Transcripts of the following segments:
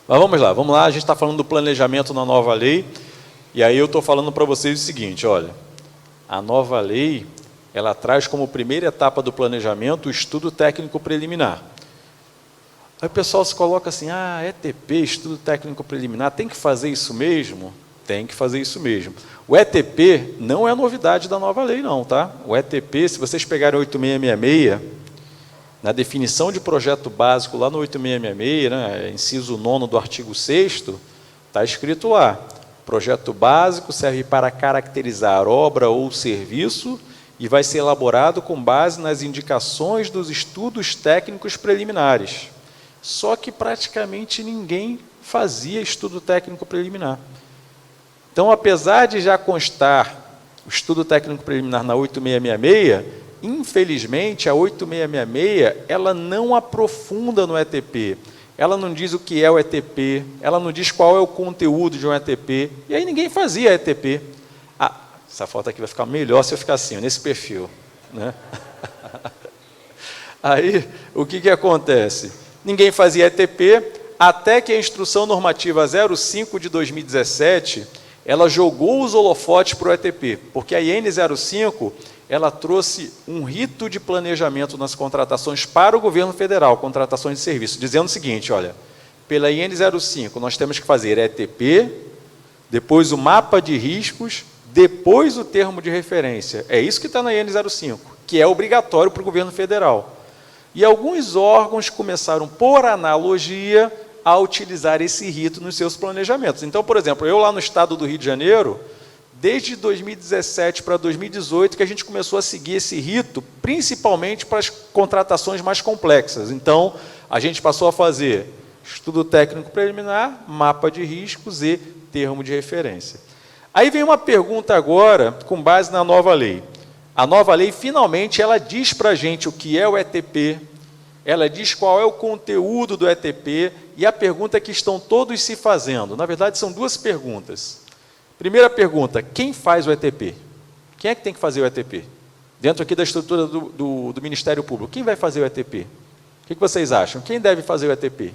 Mas vamos lá, a gente está falando do planejamento na nova lei, e aí eu estou falando para vocês o seguinte, olha, a nova lei, ela traz como primeira etapa do planejamento o estudo técnico preliminar. Aí o pessoal se coloca assim, ETP, estudo técnico preliminar, tem que fazer isso mesmo? Tem que fazer isso mesmo. O ETP não é novidade da nova lei, não, tá? O ETP, se vocês pegarem 8666, na definição de projeto básico, lá no 8666, né, inciso 9 do artigo 6º, está escrito lá, projeto básico serve para caracterizar obra ou serviço e vai ser elaborado com base nas indicações dos estudos técnicos preliminares. Só que praticamente ninguém fazia estudo técnico preliminar. Então, apesar de já constar o estudo técnico preliminar na 8666, infelizmente, a 8666, ela não aprofunda no ETP. Ela não diz o que é o ETP, ela não diz qual é o conteúdo de um ETP, e aí ninguém fazia ETP. Essa foto aqui vai ficar melhor se eu ficar assim, nesse perfil, né? Aí, o que acontece? Ninguém fazia ETP, até que a Instrução Normativa 05 de 2017, ela jogou os holofotes para o ETP, porque a IN 05, ela trouxe um rito de planejamento nas contratações para o governo federal, contratações de serviço, dizendo o seguinte, olha, pela IN 05, nós temos que fazer ETP, depois o mapa de riscos, depois o termo de referência. É isso que está na IN 05, que é obrigatório para o governo federal. E alguns órgãos começaram, por analogia, a utilizar esse rito nos seus planejamentos. Então, por exemplo, eu lá no estado do Rio de Janeiro, desde 2017 para 2018, que a gente começou a seguir esse rito, principalmente para as contratações mais complexas. Então, a gente passou a fazer estudo técnico preliminar, mapa de riscos e termo de referência. Aí vem uma pergunta agora, com base na nova lei. A nova lei, finalmente, ela diz para a gente o que é o ETP, ela diz qual é o conteúdo do ETP, e a pergunta que estão todos se fazendo, na verdade, são duas perguntas. Primeira pergunta, quem faz o ETP? Quem é que tem que fazer o ETP? Dentro aqui da estrutura do Ministério Público, quem vai fazer o ETP? O que vocês acham? Quem deve fazer o ETP?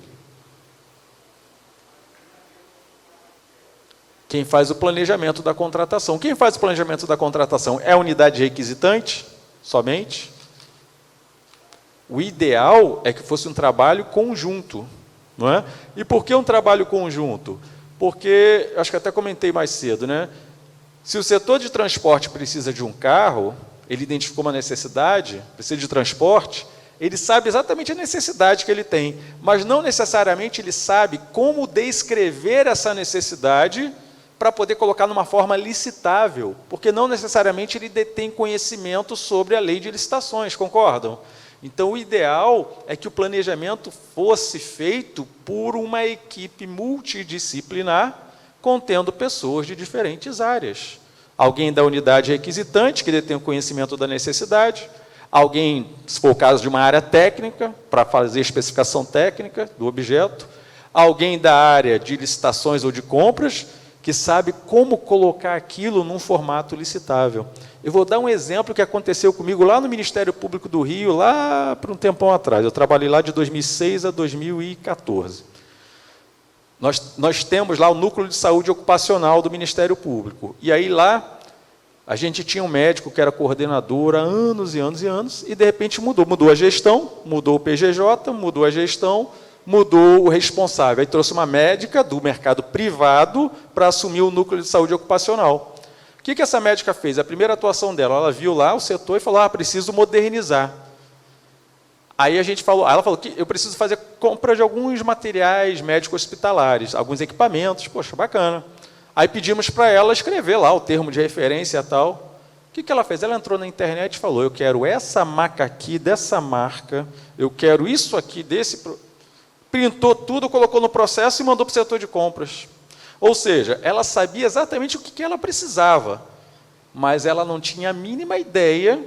Quem faz o planejamento da contratação. Quem faz o planejamento da contratação? É a unidade requisitante, somente? O ideal é que fosse um trabalho conjunto, não é? E por que um trabalho conjunto? Porque, acho que até comentei mais cedo, né? Se o setor de transporte precisa de um carro, ele identificou uma necessidade, precisa de transporte, ele sabe exatamente a necessidade que ele tem, mas não necessariamente ele sabe como descrever essa necessidade para poder colocar numa forma licitável, porque não necessariamente ele detém conhecimento sobre a lei de licitações, concordam? Então, o ideal é que o planejamento fosse feito por uma equipe multidisciplinar, contendo pessoas de diferentes áreas. Alguém da unidade requisitante, que detém o conhecimento da necessidade, alguém, se for o caso de uma área técnica, para fazer a especificação técnica do objeto, alguém da área de licitações ou de compras, que sabe como colocar aquilo num formato licitável. Eu vou dar um exemplo que aconteceu comigo lá no Ministério Público do Rio, lá por um tempão atrás. Eu trabalhei lá de 2006 a 2014. Nós temos lá o Núcleo de Saúde Ocupacional do Ministério Público. E aí lá, a gente tinha um médico que era coordenador há anos e anos e anos, e de repente mudou. Mudou a gestão, mudou o PGJ, mudou a gestão, mudou o responsável. Aí trouxe uma médica do mercado privado para assumir o Núcleo de Saúde Ocupacional. O que essa médica fez? A primeira atuação dela, ela viu lá o setor e falou, preciso modernizar. Aí ela falou que eu preciso fazer compra de alguns materiais médicos hospitalares, alguns equipamentos, poxa, bacana. Aí pedimos para ela escrever lá o termo de referência e tal. O que ela fez? Ela entrou na internet e falou, eu quero essa maca aqui, dessa marca, eu quero isso aqui, desse... Printou tudo, colocou no processo e mandou para o setor de compras. Ou seja, ela sabia exatamente o que ela precisava, mas ela não tinha a mínima ideia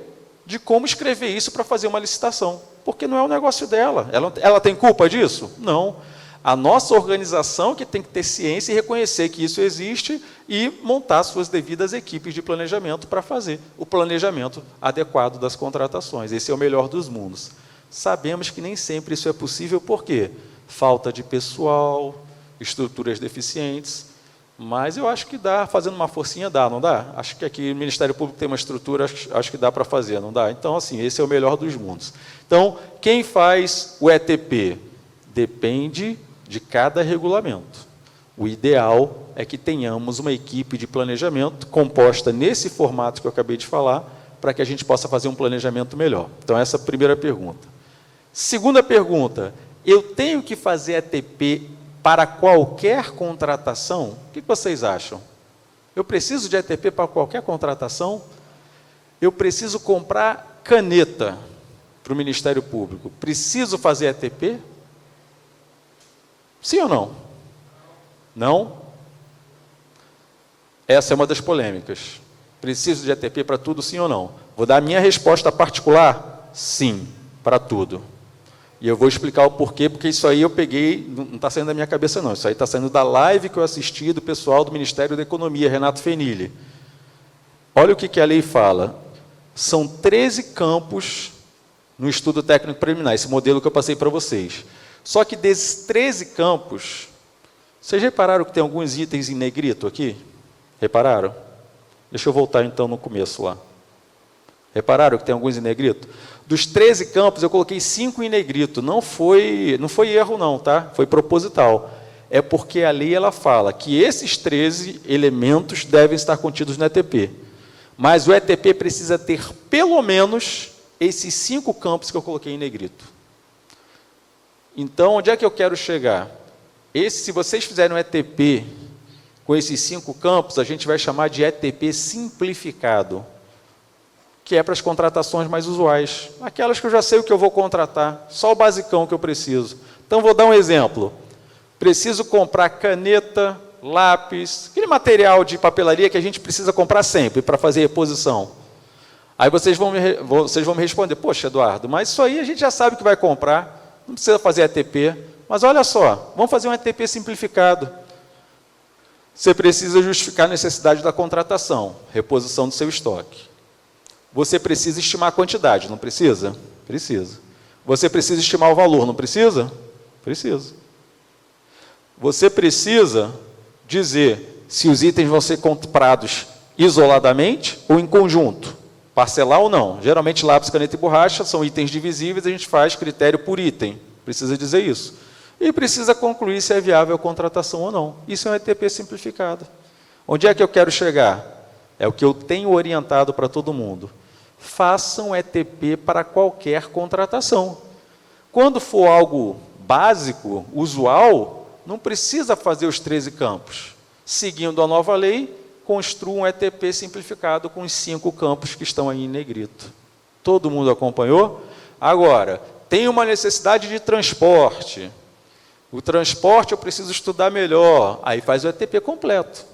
de como escrever isso para fazer uma licitação, porque não é o negócio dela. Ela tem culpa disso? Não. A nossa organização que tem que ter ciência e reconhecer que isso existe e montar suas devidas equipes de planejamento para fazer o planejamento adequado das contratações. Esse é o melhor dos mundos. Sabemos que nem sempre isso é possível, por quê? Falta de pessoal, estruturas deficientes, mas eu acho que dá, fazendo uma forcinha dá, não dá? Acho que aqui o Ministério Público tem uma estrutura, acho que dá para fazer, não dá? Então, assim, esse é o melhor dos mundos. Então, quem faz o ETP? Depende de cada regulamento. O ideal é que tenhamos uma equipe de planejamento composta nesse formato que eu acabei de falar, para que a gente possa fazer um planejamento melhor. Então, essa é a primeira pergunta. Segunda pergunta, eu tenho que fazer ETP para qualquer contratação? O que vocês acham? Eu preciso de ETP para qualquer contratação? Eu preciso comprar caneta para o Ministério Público. Preciso fazer ETP? Sim ou não? Não? Essa é uma das polêmicas. Preciso de ETP para tudo, sim ou não? Vou dar a minha resposta particular? Sim, para tudo. E eu vou explicar o porquê, porque isso aí eu peguei, não está saindo da minha cabeça não, isso aí está saindo da live que eu assisti do pessoal do Ministério da Economia, Renato Fenili. Olha o que a lei fala. São 13 campos no estudo técnico preliminar, esse modelo que eu passei para vocês. Só que desses 13 campos, vocês repararam que tem alguns itens em negrito aqui? Repararam? Deixa eu voltar então no começo lá. Repararam que tem alguns em negrito? Dos 13 campos, eu coloquei 5 em negrito. Não foi erro não, tá? Foi proposital. É porque a lei ela fala que esses 13 elementos devem estar contidos no ETP. Mas o ETP precisa ter pelo menos esses 5 campos que eu coloquei em negrito. Então, onde é que eu quero chegar? Se vocês fizerem um ETP com esses 5 campos, a gente vai chamar de ETP simplificado, que é para as contratações mais usuais, aquelas que eu já sei o que eu vou contratar, só o basicão que eu preciso. Então, vou dar um exemplo. Preciso comprar caneta, lápis, aquele material de papelaria que a gente precisa comprar sempre para fazer reposição. Aí vocês vão me responder, poxa, Eduardo, mas isso aí a gente já sabe que vai comprar, não precisa fazer ETP. Mas olha só, vamos fazer um ETP simplificado. Você precisa justificar a necessidade da contratação, reposição do seu estoque. Você precisa estimar a quantidade, não precisa? Precisa. Você precisa estimar o valor, não precisa? Precisa. Você precisa dizer se os itens vão ser comprados isoladamente ou em conjunto, parcelar ou não. Geralmente, lápis, caneta e borracha são itens divisíveis, a gente faz critério por item. Precisa dizer isso. E precisa concluir se é viável a contratação ou não. Isso é um ETP simplificado. Onde é que eu quero chegar? É o que eu tenho orientado para todo mundo. Façam ETP para qualquer contratação. Quando for algo básico, usual, não precisa fazer os 13 campos. Seguindo a nova lei, construa um ETP simplificado com os 5 campos que estão aí em negrito. Todo mundo acompanhou? Agora, tem uma necessidade de transporte. O transporte eu preciso estudar melhor. Aí faz o ETP completo.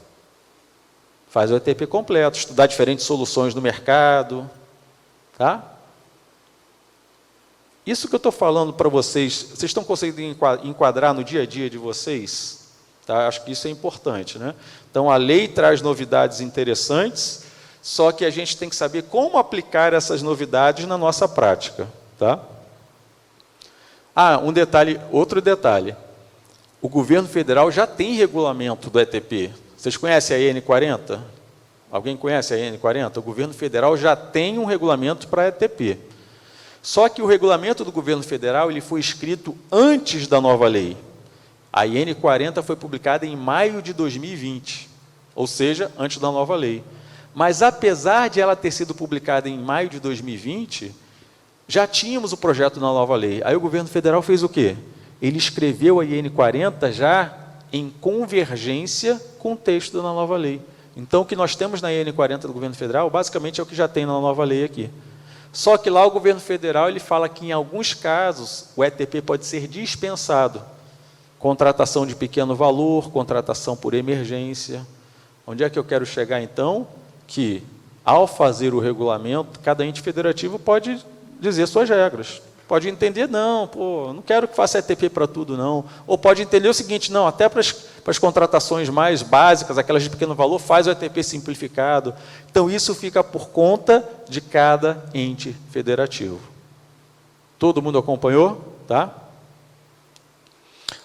Faz o ETP completo, estudar diferentes soluções no mercado. Tá? Isso que eu estou falando para vocês, vocês estão conseguindo enquadrar no dia a dia de vocês? Tá? Acho que isso é importante, né? Então, a lei traz novidades interessantes, só que a gente tem que saber como aplicar essas novidades na nossa prática. Tá? Um detalhe, outro detalhe. O governo federal já tem regulamento do ETP. Vocês conhecem a EN40? Alguém conhece a EN40? O governo federal já tem um regulamento para ETP. Só que o regulamento do governo federal ele foi escrito antes da nova lei. A EN40 foi publicada em maio de 2020, ou seja, antes da nova lei. Mas, apesar de ela ter sido publicada em maio de 2020, já tínhamos o projeto na nova lei. Aí o governo federal fez o quê? Ele escreveu a EN40 já em convergência com o texto da nova lei. Então, o que nós temos na EN40 do governo federal, basicamente é o que já tem na nova lei aqui. Só que lá o governo federal ele fala que, em alguns casos, o ETP pode ser dispensado. Contratação de pequeno valor, contratação por emergência. Onde é que eu quero chegar, então? Que, ao fazer o regulamento, cada ente federativo pode dizer suas regras. Pode entender, não, não quero que faça ETP para tudo, não. Ou pode entender o seguinte, não, até para as contratações mais básicas, aquelas de pequeno valor, faz o ETP simplificado. Então, isso fica por conta de cada ente federativo. Todo mundo acompanhou? Tá?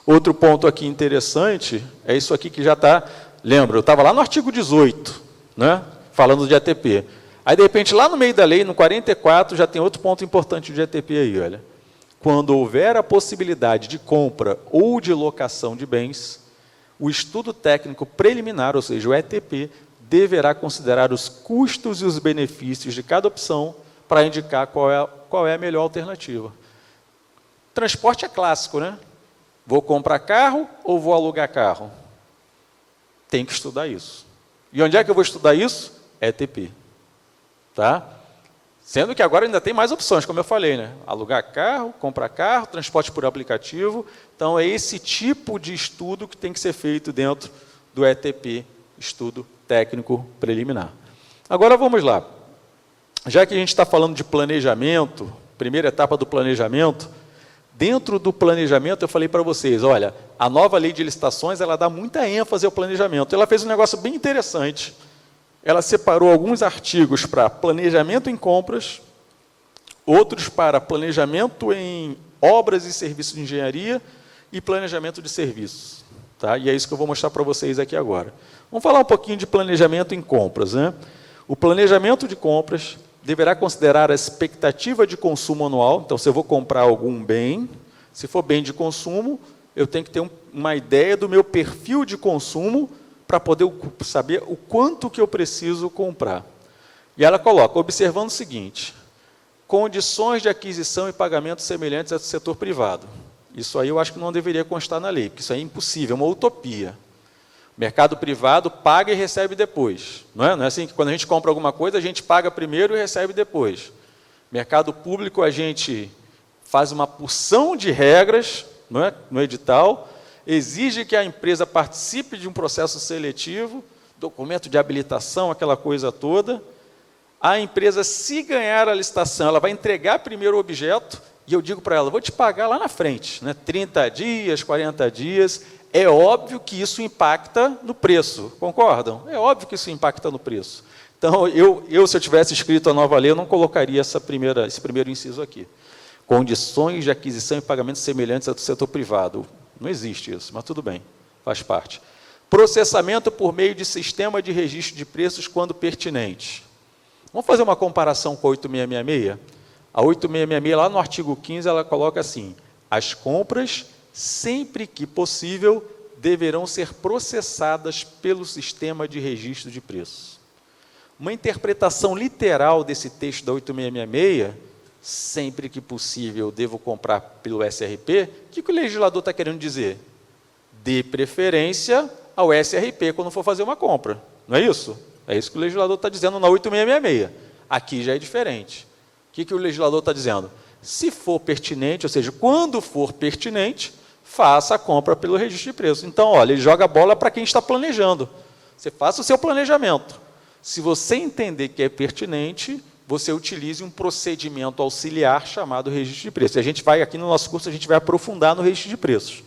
Outro ponto aqui interessante é isso aqui que já está... Lembra, eu estava lá no artigo 18, né, falando de ATP. Aí, de repente, lá no meio da lei, no 44, já tem outro ponto importante de ATP aí, olha. Quando houver a possibilidade de compra ou de locação de bens, o estudo técnico preliminar, ou seja, o ETP, deverá considerar os custos e os benefícios de cada opção para indicar qual é a melhor alternativa. Transporte é clássico, né? Vou comprar carro ou vou alugar carro? Tem que estudar isso. E onde é que eu vou estudar isso? ETP. Tá? Sendo que agora ainda tem mais opções, como eu falei, né? Alugar carro, comprar carro, transporte por aplicativo. Então, é esse tipo de estudo que tem que ser feito dentro do ETP, estudo técnico preliminar. Agora, vamos lá. Já que a gente está falando de planejamento, primeira etapa do planejamento, dentro do planejamento, eu falei para vocês, olha, a nova lei de licitações, ela dá muita ênfase ao planejamento. Ela fez um negócio bem interessante. Ela separou alguns artigos para planejamento em compras, outros para planejamento em obras e serviços de engenharia e planejamento de serviços. Tá? E é isso que eu vou mostrar para vocês aqui agora. Vamos falar um pouquinho de planejamento em compras, né? O planejamento de compras deverá considerar a expectativa de consumo anual. Então, se eu vou comprar algum bem, se for bem de consumo, eu tenho que ter uma ideia do meu perfil de consumo para poder saber o quanto que eu preciso comprar. E ela coloca, observando o seguinte, condições de aquisição e pagamento semelhantes ao setor privado. Isso aí eu acho que não deveria constar na lei, porque isso aí é impossível, é uma utopia. O mercado privado paga e recebe depois. Não é assim que quando a gente compra alguma coisa, a gente paga primeiro e recebe depois. Mercado público, a gente faz uma porção de regras, não é, no edital, exige que a empresa participe de um processo seletivo, documento de habilitação, aquela coisa toda. A empresa, se ganhar a licitação, ela vai entregar primeiro o objeto, e eu digo para ela, vou te pagar lá na frente, né? 30 dias, 40 dias. É óbvio que isso impacta no preço, concordam? É óbvio que isso impacta no preço. Então, se eu tivesse escrito a nova lei, eu não colocaria esse primeiro inciso aqui. Condições de aquisição e pagamento semelhantes ao do setor privado. Não existe isso, mas tudo bem, faz parte. Processamento por meio de sistema de registro de preços quando pertinente. Vamos fazer uma comparação com a 8666? A 8666, lá no artigo 15, ela coloca assim, as compras, sempre que possível, deverão ser processadas pelo sistema de registro de preços. Uma interpretação literal desse texto da 8666, sempre que possível, devo comprar pelo SRP, o que o legislador está querendo dizer? Dê preferência ao SRP quando for fazer uma compra. Não é isso? É isso que o legislador está dizendo na 8666. Aqui já é diferente. O que o legislador está dizendo? Se for pertinente, ou seja, quando for pertinente, faça a compra pelo registro de preços. Então, olha, ele joga a bola para quem está planejando. Você faça o seu planejamento. Se você entender que é pertinente, você utilize um procedimento auxiliar chamado registro de preços. E a gente vai, aqui no nosso curso, a gente vai aprofundar no registro de preços.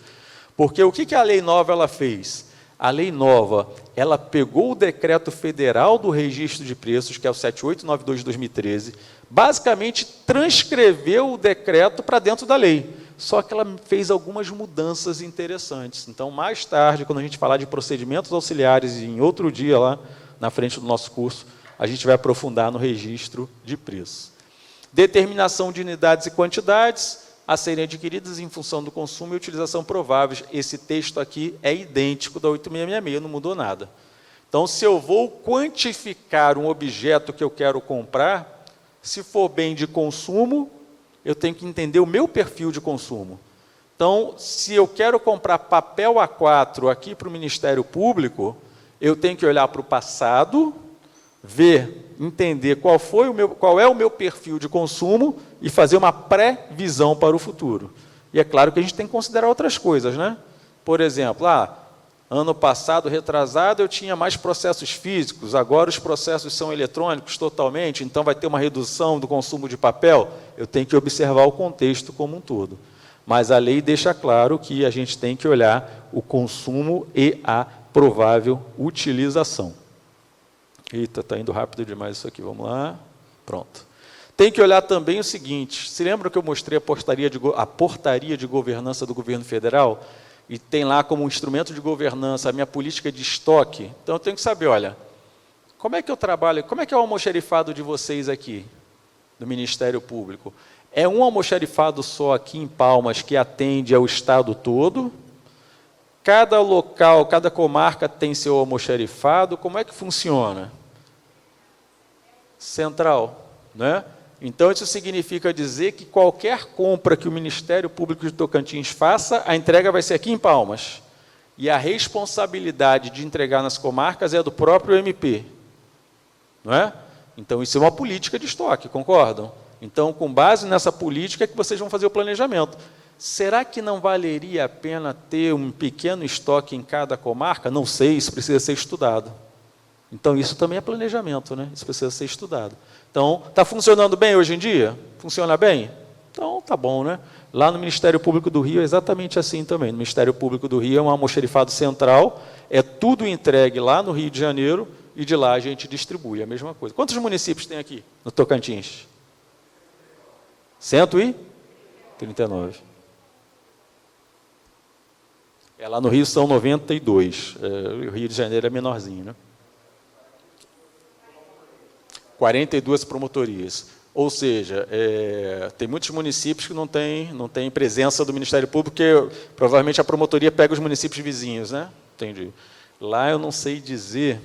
Porque o que a lei nova ela fez? A lei nova, ela pegou o decreto federal do registro de preços, que é o 7892 de 2013, basicamente transcreveu o decreto para dentro da lei. Só que ela fez algumas mudanças interessantes. Então, mais tarde, quando a gente falar de procedimentos auxiliares, em outro dia lá, na frente do nosso curso, a gente vai aprofundar no registro de preços. Determinação de unidades e quantidades a serem adquiridas em função do consumo e utilização prováveis. Esse texto aqui é idêntico da 8666, não mudou nada. Então, se eu vou quantificar um objeto que eu quero comprar, se for bem de consumo, eu tenho que entender o meu perfil de consumo. Então, se eu quero comprar papel A4 aqui para o Ministério Público, eu tenho que olhar para o passado, ver, entender qual é o meu perfil de consumo e fazer uma pré-visão para o futuro. E é claro que a gente tem que considerar outras coisas, né? Por exemplo, ano passado, retrasado, eu tinha mais processos físicos, agora os processos são eletrônicos totalmente, então vai ter uma redução do consumo de papel. Eu tenho que observar o contexto como um todo. Mas a lei deixa claro que a gente tem que olhar o consumo e a provável utilização. Eita, está indo rápido demais isso aqui, vamos lá. Pronto. Tem que olhar também o seguinte, se lembra que eu mostrei a portaria de governança do governo federal? e tem lá como instrumento de governança a minha política de estoque, então eu tenho que saber, olha, como é que eu trabalho, como é que é o almoxarifado de vocês aqui, do Ministério Público? É um almoxarifado só aqui em Palmas que atende ao estado todo? Cada local, cada comarca tem seu almoxarifado? Como é que funciona? Central, né? Então, isso significa dizer que qualquer compra que o Ministério Público de Tocantins faça, a entrega vai ser aqui em Palmas. E a responsabilidade de entregar nas comarcas é do próprio MP. Não é? Então, isso é uma política de estoque, concordam? Então, com base nessa política é que vocês vão fazer o planejamento. Será que não valeria a pena ter um pequeno estoque em cada comarca? Não sei, isso precisa ser estudado. Então, isso também é planejamento, né? Isso precisa ser estudado. Então, está funcionando bem hoje em dia? Funciona bem? Então, tá bom, né? Lá no Ministério Público do Rio é exatamente assim também. No Ministério Público do Rio é um almoxarifado central, é tudo entregue lá no Rio de Janeiro e de lá a gente distribui, a mesma coisa. Quantos municípios tem aqui no Tocantins? 139. Lá no Rio são 92. O Rio de Janeiro é menorzinho, né? 42 promotorias. Ou seja, tem muitos municípios que não têm presença do Ministério Público, porque provavelmente a promotoria pega os municípios vizinhos, né? Entendi. Lá eu não sei dizer,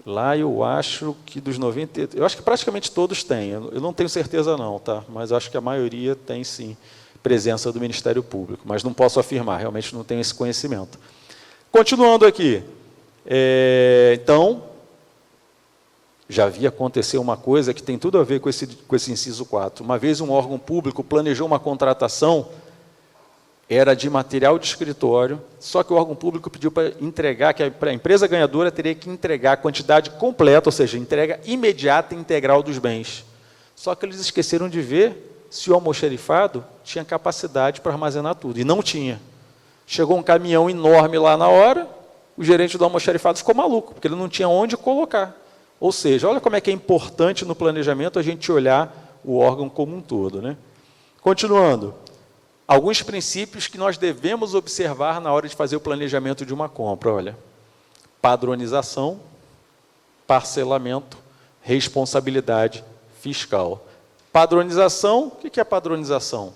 lá eu acho que dos 90, eu acho que praticamente todos têm, eu não tenho certeza não, tá? Mas acho que a maioria tem sim presença do Ministério Público, mas não posso afirmar, realmente não tenho esse conhecimento. Continuando aqui, então, já vi acontecer uma coisa que tem tudo a ver com esse inciso 4. Uma vez um órgão público planejou uma contratação, era de material de escritório, só que o órgão público pediu para entregar, que para a empresa ganhadora teria que entregar a quantidade completa, ou seja, entrega imediata e integral dos bens. Só que eles esqueceram de ver se o almoxarifado tinha capacidade para armazenar tudo, e não tinha. Chegou um caminhão enorme lá na hora, o gerente do almoxarifado ficou maluco, porque ele não tinha onde colocar. Ou seja, olha como é que é importante no planejamento a gente olhar o órgão como um todo, né? Continuando, alguns princípios que nós devemos observar na hora de fazer o planejamento de uma compra. Olha, padronização, parcelamento, responsabilidade fiscal. Padronização, o que é padronização?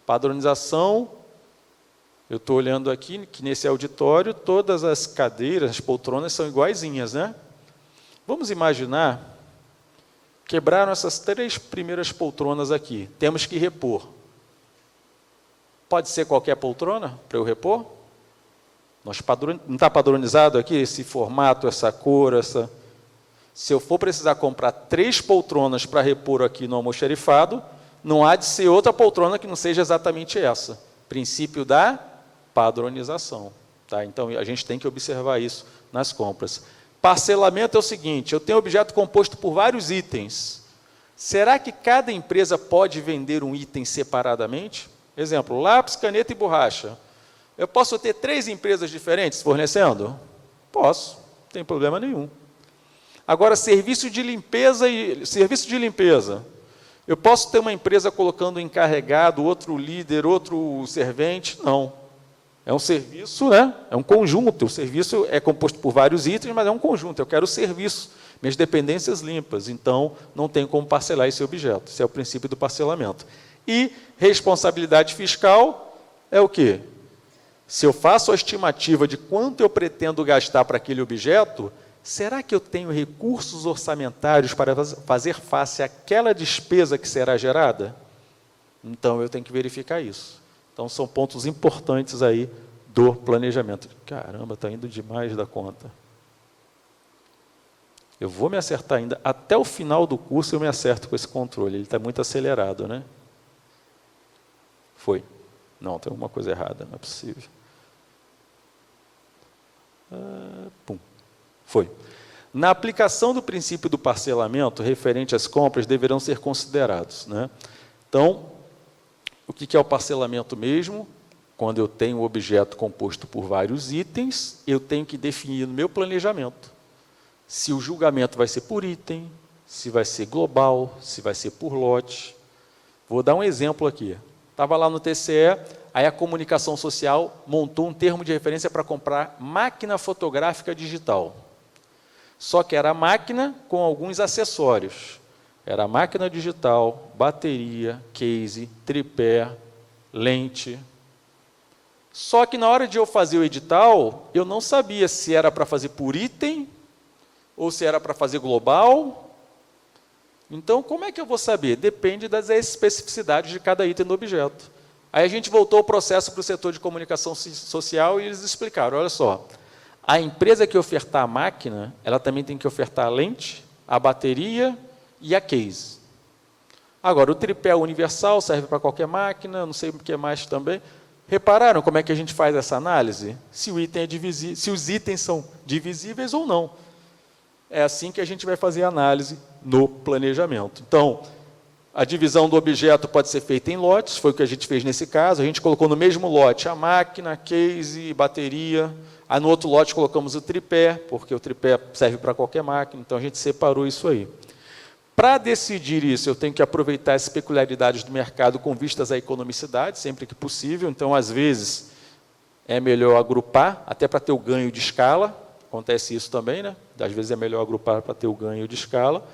Padronização, eu estou olhando aqui, que nesse auditório, todas as cadeiras, as poltronas são iguaizinhas, né? Vamos imaginar, quebraram essas 3 primeiras poltronas aqui, temos que repor. Pode ser qualquer poltrona para eu repor? Não está padronizado aqui esse formato, essa cor, essa... Se eu for precisar comprar 3 poltronas para repor aqui no almoxarifado, não há de ser outra poltrona que não seja exatamente essa. Princípio da padronização. Tá? Então, a gente tem que observar isso nas compras. Parcelamento é o seguinte, eu tenho objeto composto por vários itens. Será que cada empresa pode vender um item separadamente? Exemplo, lápis, caneta e borracha. Eu posso ter 3 empresas diferentes fornecendo? Posso, não tem problema nenhum. Agora, serviço de limpeza. Eu posso ter uma empresa colocando um encarregado, outro líder, outro servente? Não. É um serviço, né? É um conjunto. O serviço é composto por vários itens, mas é um conjunto. Eu quero o serviço, minhas dependências limpas. Então, não tem como parcelar esse objeto. Esse é o princípio do parcelamento. E responsabilidade fiscal é o quê? Se eu faço a estimativa de quanto eu pretendo gastar para aquele objeto, será que eu tenho recursos orçamentários para fazer face àquela despesa que será gerada? Então, eu tenho que verificar isso. Então, são pontos importantes aí do planejamento. Caramba, está indo demais da conta. Eu vou me acertar ainda. Até o final do curso eu me acerto com esse controle. Ele está muito acelerado, né? Foi. Não, tem alguma coisa errada, não é possível. Pum. Foi. Na aplicação do princípio do parcelamento, referente às compras, deverão ser considerados, né? Então, o que é o parcelamento mesmo? Quando eu tenho um objeto composto por vários itens, eu tenho que definir no meu planejamento se o julgamento vai ser por item, se vai ser global, se vai ser por lote. Vou dar um exemplo aqui. Estava lá no TCE, Aí a comunicação social montou um termo de referência para comprar máquina fotográfica digital. Só que era máquina com alguns acessórios. Era máquina digital, bateria, case, tripé, lente. Só que na hora de eu fazer o edital, eu não sabia se era para fazer por item ou se era para fazer global. Então, como é que eu vou saber? Depende das especificidades de cada item do objeto. Aí a gente voltou o processo para o setor de comunicação social e eles explicaram, olha só, a empresa que ofertar a máquina, ela também tem que ofertar a lente, a bateria e a case. Agora, o tripé universal serve para qualquer máquina, não sei o que mais também. Repararam como é que a gente faz essa análise? Se o item é divisível, se os itens são divisíveis ou não. É assim que a gente vai fazer a análise no planejamento. Então, a divisão do objeto pode ser feita em lotes, foi o que a gente fez nesse caso. A gente colocou no mesmo lote a máquina, a case, bateria. Aí no outro lote colocamos o tripé, porque o tripé serve para qualquer máquina, então a gente separou isso aí. Para decidir isso, eu tenho que aproveitar as peculiaridades do mercado com vistas à economicidade, sempre que possível. Então, às vezes, é melhor agrupar, até para ter o ganho de escala. Acontece isso também, né? Às vezes é melhor agrupar para ter o ganho de escala.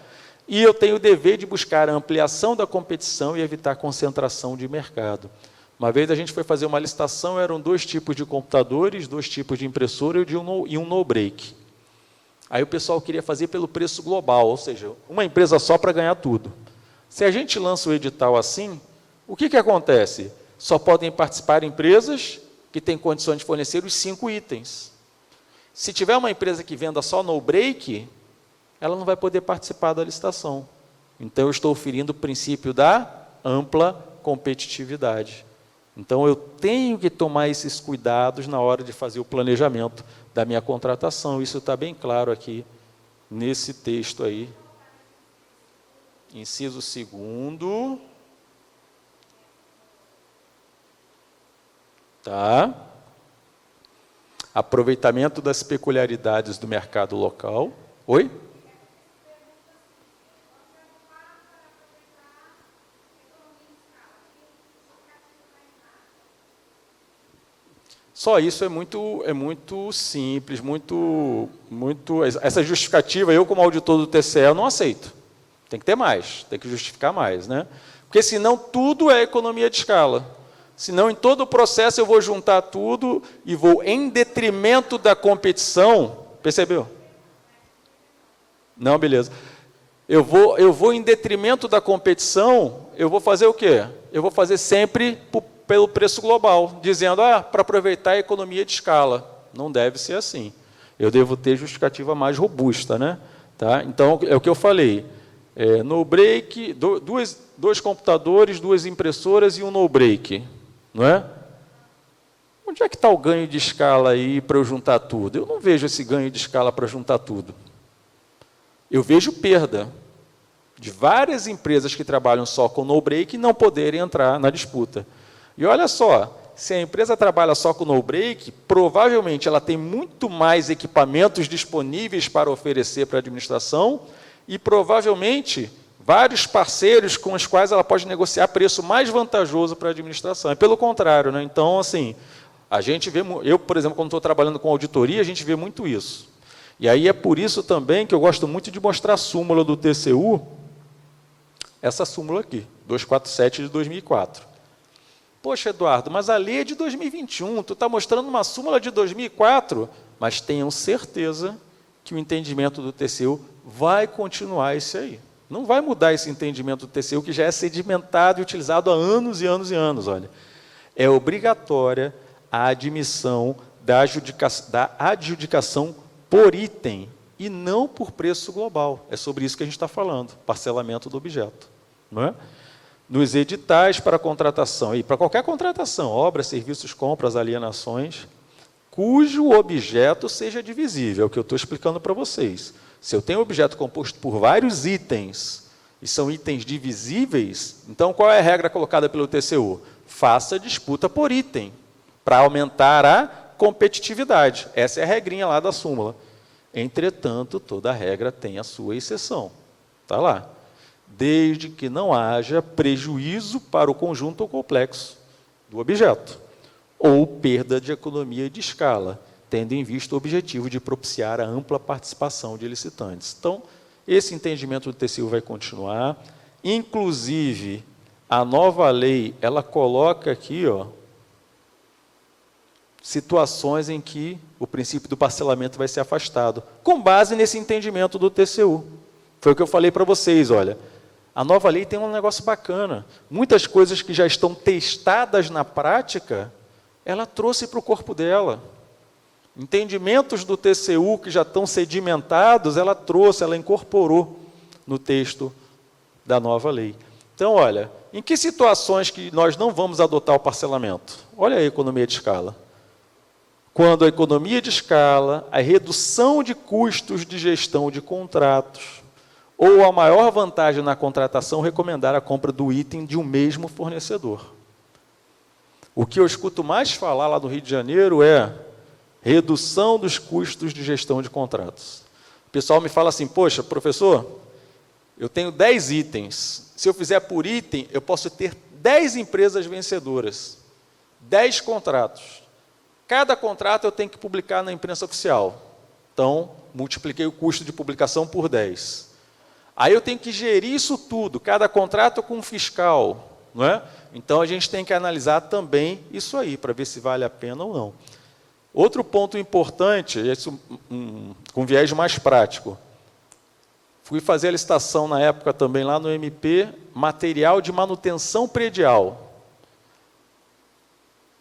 E eu tenho o dever de buscar a ampliação da competição e evitar concentração de mercado. Uma vez a gente foi fazer uma licitação, eram 2 tipos de computadores, 2 tipos de impressora e um no-break. Aí o pessoal queria fazer pelo preço global, ou seja, uma empresa só para ganhar tudo. Se a gente lança o edital assim, o que acontece? Só podem participar empresas que têm condições de fornecer os 5 itens. Se tiver uma empresa que venda só no-break, ela não vai poder participar da licitação. Então, eu estou ferindo o princípio da ampla competitividade. Então, eu tenho que tomar esses cuidados na hora de fazer o planejamento da minha contratação. Isso está bem claro aqui, nesse texto aí. Inciso 2º. Tá? Aproveitamento das peculiaridades do mercado local. Oi? Só isso é muito simples, muito. Essa justificativa, eu como auditor do TCE, eu não aceito. Tem que ter mais, tem que justificar mais, né? Porque senão tudo é economia de escala. Senão em todo o processo eu vou juntar tudo e vou em detrimento da competição. Percebeu? Não, beleza. Eu vou em detrimento da competição, eu vou fazer o quê? Eu vou fazer sempre pelo preço global, dizendo, para aproveitar a economia de escala. Não deve ser assim. Eu devo ter justificativa mais robusta, né? Tá? Então, é o que eu falei. No break, 2 computadores, 2 impressoras e um no break. Não é? Onde é que está o ganho de escala aí para eu juntar tudo? Eu não vejo esse ganho de escala para juntar tudo. Eu vejo perda de várias empresas que trabalham só com no-break não poderem entrar na disputa. E olha só, se a empresa trabalha só com no-break, provavelmente ela tem muito mais equipamentos disponíveis para oferecer para a administração e provavelmente vários parceiros com os quais ela pode negociar preço mais vantajoso para a administração. É pelo contrário, né? Então, assim, a gente vê, eu, por exemplo, quando estou trabalhando com auditoria, a gente vê muito isso. E aí é por isso também que eu gosto muito de mostrar a súmula do TCU, essa súmula aqui, 247 de 2004. Poxa, Eduardo, mas a lei é de 2021, tu está mostrando uma súmula de 2004, mas tenham certeza que o entendimento do TCU vai continuar esse aí. Não vai mudar esse entendimento do TCU, que já é sedimentado e utilizado há anos e anos e anos. Olha. É obrigatória a admissão da adjudicação por item e não por preço global. É sobre isso que a gente está falando, parcelamento do objeto. Não é? Nos editais para contratação, e para qualquer contratação, obras, serviços, compras, alienações, cujo objeto seja divisível, é o que eu estou explicando para vocês. Se eu tenho um objeto composto por vários itens, e são itens divisíveis, então qual é a regra colocada pelo TCU? Faça disputa por item, para aumentar a competitividade. Essa é a regrinha lá da súmula. Entretanto, toda regra tem a sua exceção. Está lá. Desde que não haja prejuízo para o conjunto ou complexo do objeto. ou perda de economia de escala, tendo em vista o objetivo de propiciar a ampla participação de licitantes. Então, esse entendimento do TCU vai continuar. Inclusive, a nova lei, ela coloca aqui, situações em que o princípio do parcelamento vai ser afastado, com base nesse entendimento do TCU. Foi o que eu falei para vocês, olha, a nova lei tem um negócio bacana. Muitas coisas que já estão testadas na prática, ela trouxe para o corpo dela. Entendimentos do TCU que já estão sedimentados, ela trouxe, ela incorporou no texto da nova lei. Então, olha, em que situações que nós não vamos adotar o parcelamento? Olha a economia de escala. Quando a economia de escala, a redução de custos de gestão de contratos, ou a maior vantagem na contratação, recomendar a compra do item de um mesmo fornecedor. O que eu escuto mais falar lá no Rio de Janeiro é redução dos custos de gestão de contratos. O pessoal me fala assim, poxa, professor, eu tenho 10 itens. Se eu fizer por item, eu posso ter 10 empresas vencedoras, 10 contratos. Cada contrato eu tenho que publicar na imprensa oficial. Então, multipliquei o custo de publicação por 10. Aí eu tenho que gerir isso tudo, cada contrato com um fiscal, não é? Então, a gente tem que analisar também isso aí, para ver se vale a pena ou não. Outro ponto importante, isso, com viés mais prático, fui fazer a licitação na época também lá no MP, material de manutenção predial.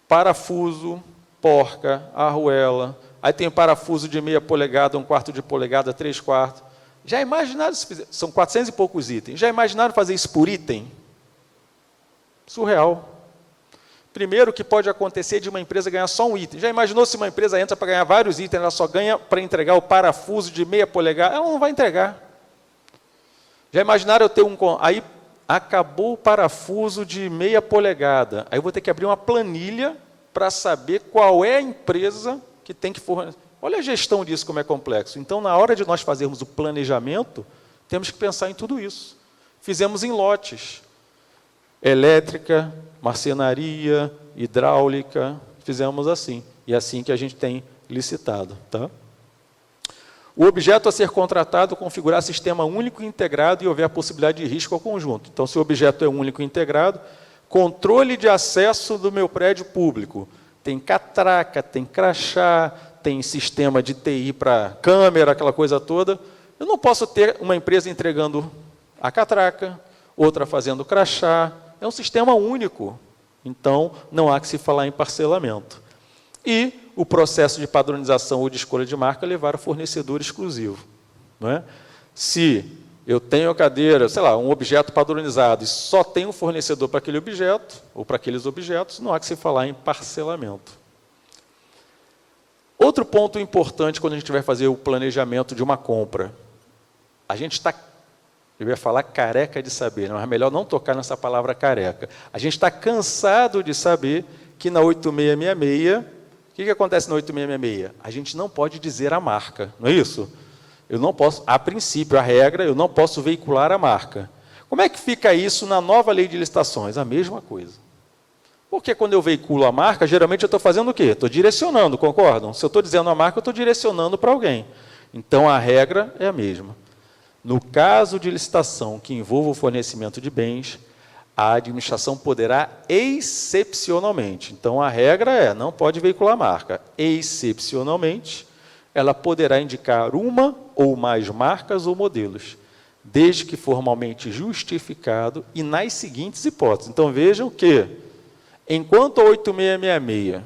Parafuso, porca, arruela, aí tem parafuso de meia polegada, 1/4 de polegada, 3/4. Já imaginaram, são 400 e poucos itens, já imaginaram fazer isso por item? Surreal. Primeiro, que pode acontecer de uma empresa ganhar só um item. Já imaginou se uma empresa entra para ganhar vários itens, ela só ganha para entregar o parafuso de meia polegada? Ela não vai entregar. Já imaginaram eu ter aí acabou o parafuso de meia polegada. Aí eu vou ter que abrir uma planilha para saber qual é a empresa que tem que fornecer. Olha a gestão disso como é complexo. Então, na hora de nós fazermos o planejamento, temos que pensar em tudo isso. Fizemos em lotes. Elétrica, marcenaria, hidráulica, fizemos assim. E é assim que a gente tem licitado. Tá? O objeto a ser contratado configurar sistema único e integrado e houver a possibilidade de risco ao conjunto. Então, se o objeto é único e integrado, controle de acesso do meu prédio público. Tem catraca, tem crachá, tem sistema de TI para câmera, aquela coisa toda. Eu não posso ter uma empresa entregando a catraca, outra fazendo crachá. É um sistema único. Então, não há que se falar em parcelamento. E o processo de padronização ou de escolha de marca levar a fornecedor exclusivo. Não é? Se eu tenho a cadeira, sei lá, um objeto padronizado e só tem um fornecedor para aquele objeto, ou para aqueles objetos, não há que se falar em parcelamento. Outro ponto importante quando a gente vai fazer o planejamento de uma compra. A gente está, eu ia falar careca de saber, mas é melhor não tocar nessa palavra careca. A gente está cansado de saber que na 8666, o que acontece na 8666? A gente não pode dizer a marca, não é isso? Eu não posso, a princípio, a regra, eu não posso veicular a marca. Como é que fica isso na nova lei de licitações? A mesma coisa. Porque quando eu veiculo a marca, geralmente eu estou fazendo o quê? Estou direcionando, concordam? Se eu estou dizendo a marca, eu estou direcionando para alguém. Então, a regra é a mesma. No caso de licitação que envolva o fornecimento de bens, a administração poderá excepcionalmente. Então, a regra é, não pode veicular a marca. Excepcionalmente, ela poderá indicar uma ou mais marcas ou modelos, desde que formalmente justificado e nas seguintes hipóteses. Então, vejam que, enquanto a 8666,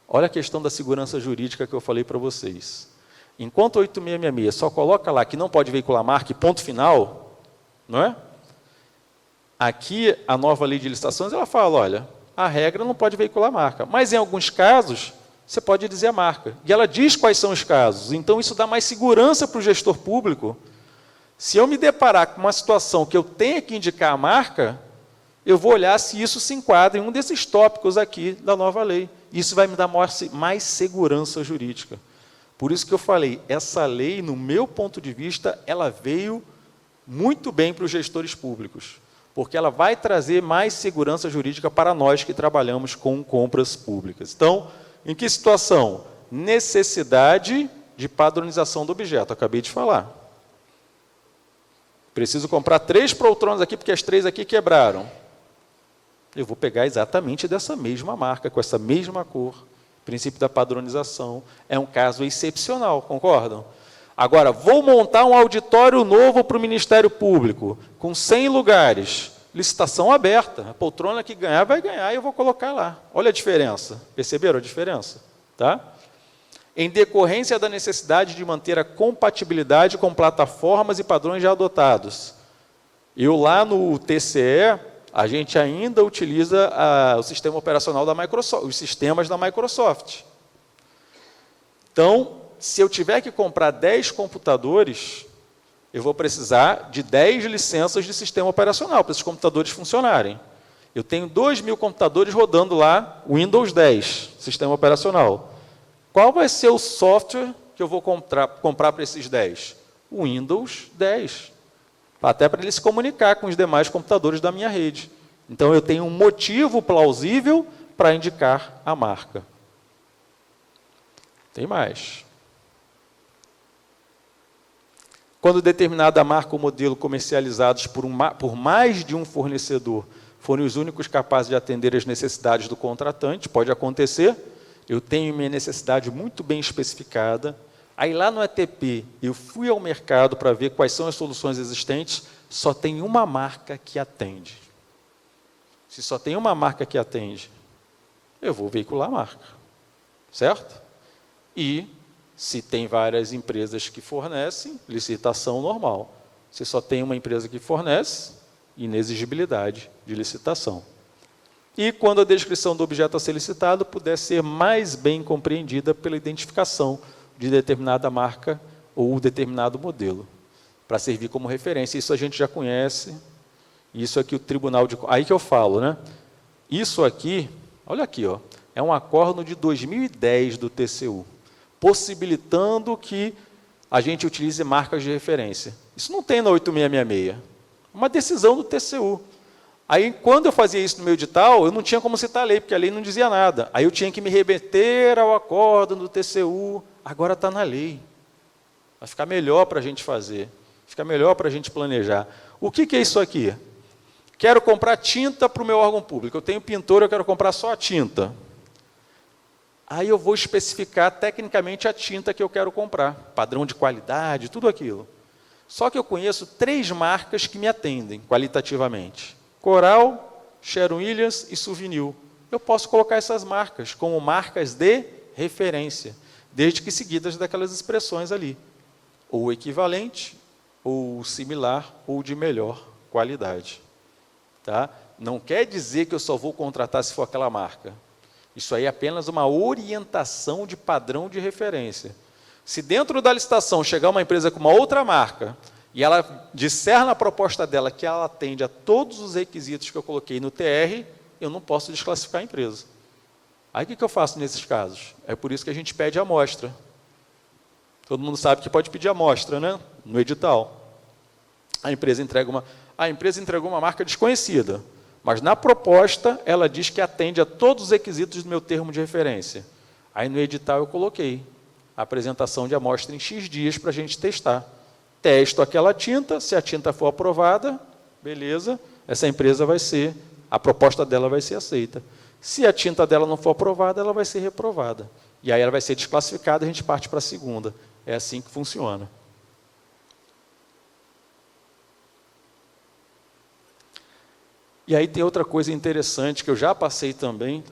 olha a questão da segurança jurídica que eu falei para vocês. Enquanto a 8666 só coloca lá que não pode veicular marca e ponto final, não é? Aqui, a nova lei de licitações, ela fala, olha, a regra não pode veicular marca, mas em alguns casos, você pode dizer a marca. E ela diz quais são os casos. Então, isso dá mais segurança para o gestor público. Se eu me deparar com uma situação que eu tenha que indicar a marca, eu vou olhar se isso se enquadra em um desses tópicos aqui da nova lei. Isso vai me dar mais segurança jurídica. Por isso que eu falei, essa lei, no meu ponto de vista, ela veio muito bem para os gestores públicos. porque ela vai trazer mais segurança jurídica para nós que trabalhamos com compras públicas. Então, em que situação? Necessidade de padronização do objeto, acabei de falar. Preciso comprar 3 poltronas aqui, porque as 3 aqui quebraram. Eu vou pegar exatamente dessa mesma marca, com essa mesma cor. O princípio da padronização é um caso excepcional, concordam? Agora, vou montar um auditório novo para o Ministério Público, com 100 lugares, licitação aberta. A poltrona que ganhar, vai ganhar e eu vou colocar lá. Olha a diferença. Perceberam a diferença? Tá? Em decorrência da necessidade de manter a compatibilidade com plataformas e padrões já adotados. Eu lá no TCE, a gente ainda utiliza o sistema operacional da Microsoft, os sistemas da Microsoft. Então, se eu tiver que comprar 10 computadores, eu vou precisar de 10 licenças de sistema operacional para esses computadores funcionarem. Eu tenho 2.000 computadores rodando lá Windows 10, sistema operacional. Qual vai ser o software que eu vou comprar para esses 10? O Windows 10. Até para ele se comunicar com os demais computadores da minha rede. Então, eu tenho um motivo plausível para indicar a marca. Tem mais. Quando determinada marca ou modelo comercializados por mais de um fornecedor forem os únicos capazes de atender as necessidades do contratante, pode acontecer, eu tenho minha necessidade muito bem especificada, aí lá no ETP eu fui ao mercado para ver quais são as soluções existentes, só tem uma marca que atende. Se só tem uma marca que atende, eu vou veicular a marca, certo? E se tem várias empresas que fornecem, licitação normal. Se só tem uma empresa que fornece, inexigibilidade de licitação. E quando a descrição do objeto a ser licitado puder ser mais bem compreendida pela identificação de determinada marca ou determinado modelo, para servir como referência. Isso a gente já conhece, isso aqui o Tribunal de... Aí que eu falo, né? Isso aqui, olha aqui, ó, é um acórdão de 2010 do TCU, possibilitando que a gente utilize marcas de referência. Isso não tem na 8666. Uma decisão do TCU. Aí, quando eu fazia isso no meu edital, eu não tinha como citar a lei, porque a lei não dizia nada. Aí eu tinha que me remeter ao acórdão do TCU. Agora está na lei. Vai ficar melhor para a gente fazer. Fica melhor para a gente planejar. O que é isso aqui? Quero comprar tinta para o meu órgão público. Eu tenho pintor, eu quero comprar só a tinta. Aí eu vou especificar tecnicamente a tinta que eu quero comprar, padrão de qualidade, tudo aquilo. Só que eu conheço 3 marcas que me atendem qualitativamente. Coral, Sherwin-Williams e Suvinil. Eu posso colocar essas marcas como marcas de referência, desde que seguidas daquelas expressões ali. Ou equivalente, ou similar, ou de melhor qualidade. Tá? Não quer dizer que eu só vou contratar se for aquela marca. Isso aí é apenas uma orientação de padrão de referência. Se dentro da licitação chegar uma empresa com uma outra marca e ela disser na proposta dela que ela atende a todos os requisitos que eu coloquei no TR, eu não posso desclassificar a empresa. Aí o que eu faço nesses casos? É por isso que a gente pede amostra. Todo mundo sabe que pode pedir amostra, né? No edital. A empresa entregou uma marca desconhecida. Mas, na proposta, ela diz que atende a todos os requisitos do meu termo de referência. Aí, no edital, eu coloquei a apresentação de amostra em X dias para a gente testar. Testo aquela tinta, se a tinta for aprovada, beleza, essa empresa a proposta dela vai ser aceita. Se a tinta dela não for aprovada, ela vai ser reprovada. E aí ela vai ser desclassificada e a gente parte para a segunda. É assim que funciona. E aí tem outra coisa interessante que eu já passei também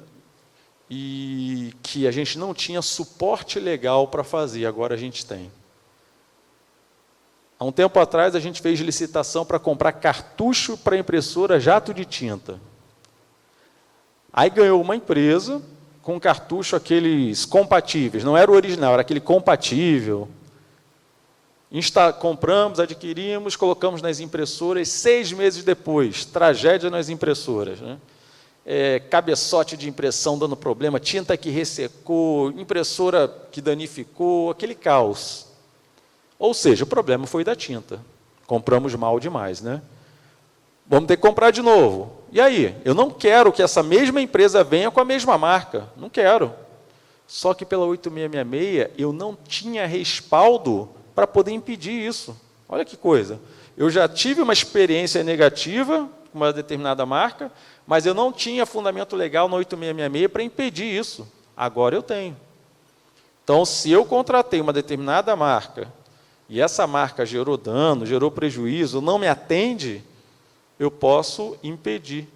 e que a gente não tinha suporte legal para fazer, agora a gente tem. Há um tempo atrás a gente fez licitação para comprar cartucho para impressora jato de tinta. Aí ganhou uma empresa com cartucho aqueles compatíveis, não era o original, era aquele compatível. Compramos, adquirimos, colocamos nas impressoras, 6 meses depois, tragédia nas impressoras. Né? Cabeçote de impressão dando problema, tinta que ressecou, impressora que danificou, aquele caos. Ou seja, o problema foi da tinta. Compramos mal demais. Né? Vamos ter que comprar de novo. E aí? Eu não quero que essa mesma empresa venha com a mesma marca. Não quero. Só que pela 8666 eu não tinha respaldo para poder impedir isso. Olha que coisa. Eu já tive uma experiência negativa com uma determinada marca, mas eu não tinha fundamento legal na 8666 para impedir isso. Agora eu tenho. Então, se eu contratei uma determinada marca e essa marca gerou dano, gerou prejuízo, não me atende, eu posso impedir.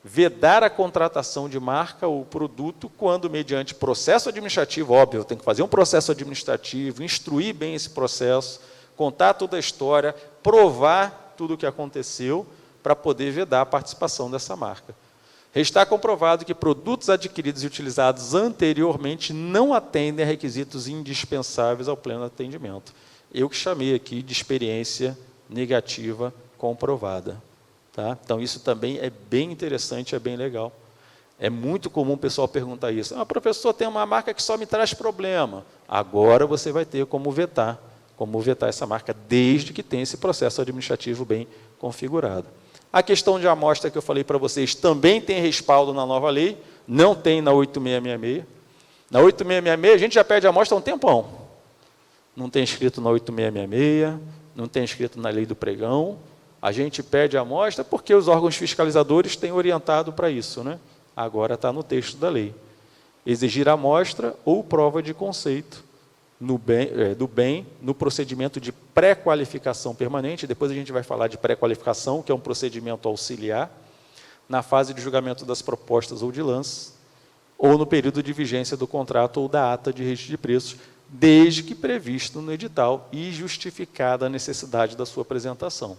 Vedar a contratação de marca ou produto quando, mediante processo administrativo, óbvio, eu tenho que fazer um processo administrativo, instruir bem esse processo, contar toda a história, provar tudo o que aconteceu para poder vedar a participação dessa marca. Está comprovado que produtos adquiridos e utilizados anteriormente não atendem a requisitos indispensáveis ao pleno atendimento. Eu que chamei aqui de experiência negativa comprovada. Tá? Então, isso também é bem interessante, é bem legal. É muito comum o pessoal perguntar isso. Professor, tem uma marca que só me traz problema. Agora você vai ter como vetar essa marca, desde que tenha esse processo administrativo bem configurado. A questão de amostra que eu falei para vocês também tem respaldo na nova lei, não tem na 8666. Na 8666 a gente já pede amostra há um tempão. Não tem escrito na 8666, não tem escrito na lei do pregão. A gente pede a amostra porque os órgãos fiscalizadores têm orientado para isso, né? Agora está no texto da lei. Exigir amostra ou prova de conceito do bem no procedimento de pré-qualificação permanente. Depois a gente vai falar de pré-qualificação, que é um procedimento auxiliar, na fase de julgamento das propostas ou de lance, ou no período de vigência do contrato ou da ata de registro de preços, desde que previsto no edital e justificada a necessidade da sua apresentação.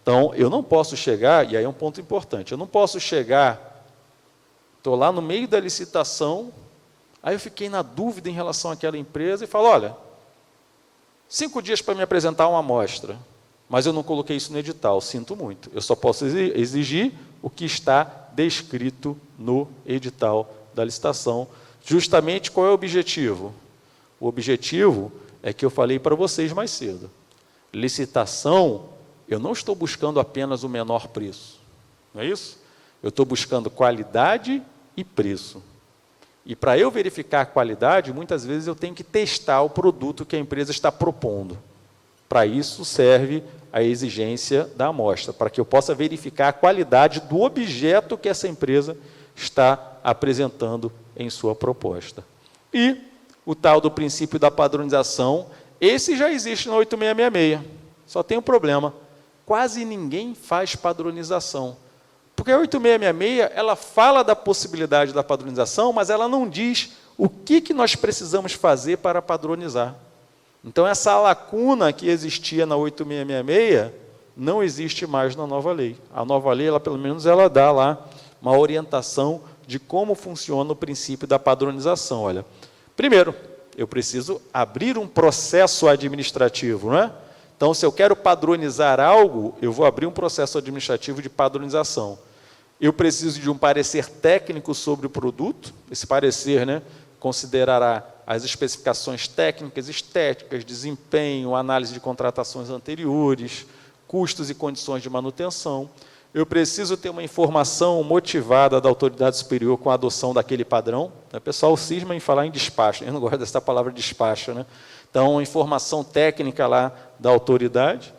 Então, eu não posso chegar, e aí é um ponto importante, eu não posso chegar, estou lá no meio da licitação, aí eu fiquei na dúvida em relação àquela empresa e falo, olha, 5 dias para me apresentar uma amostra, mas eu não coloquei isso no edital, sinto muito. Eu só posso exigir o que está descrito no edital da licitação. Justamente qual é o objetivo? O objetivo é que eu falei para vocês mais cedo. Licitação, eu não estou buscando apenas o menor preço, não é isso? Eu estou buscando qualidade e preço. E para eu verificar a qualidade, muitas vezes eu tenho que testar o produto que a empresa está propondo. Para isso serve a exigência da amostra, para que eu possa verificar a qualidade do objeto que essa empresa está apresentando em sua proposta. E o tal do princípio da padronização, esse já existe na 8666. Só tem um problema. Quase ninguém faz padronização. Porque a 8666, ela fala da possibilidade da padronização, mas ela não diz o que nós precisamos fazer para padronizar. Então, essa lacuna que existia na 8666 não existe mais na nova lei. A nova lei, ela, pelo menos, ela dá lá uma orientação de como funciona o princípio da padronização. Olha, primeiro, eu preciso abrir um processo administrativo, não é? Então, se eu quero padronizar algo, eu vou abrir um processo administrativo de padronização. Eu preciso de um parecer técnico sobre o produto. Esse parecer, né, considerará as especificações técnicas, estéticas, desempenho, análise de contratações anteriores, custos e condições de manutenção. Eu preciso ter uma informação motivada da autoridade superior com a adoção daquele padrão. O pessoal cisma em falar em despacho. Eu não gosto dessa palavra despacho, né? Então, informação técnica lá da autoridade.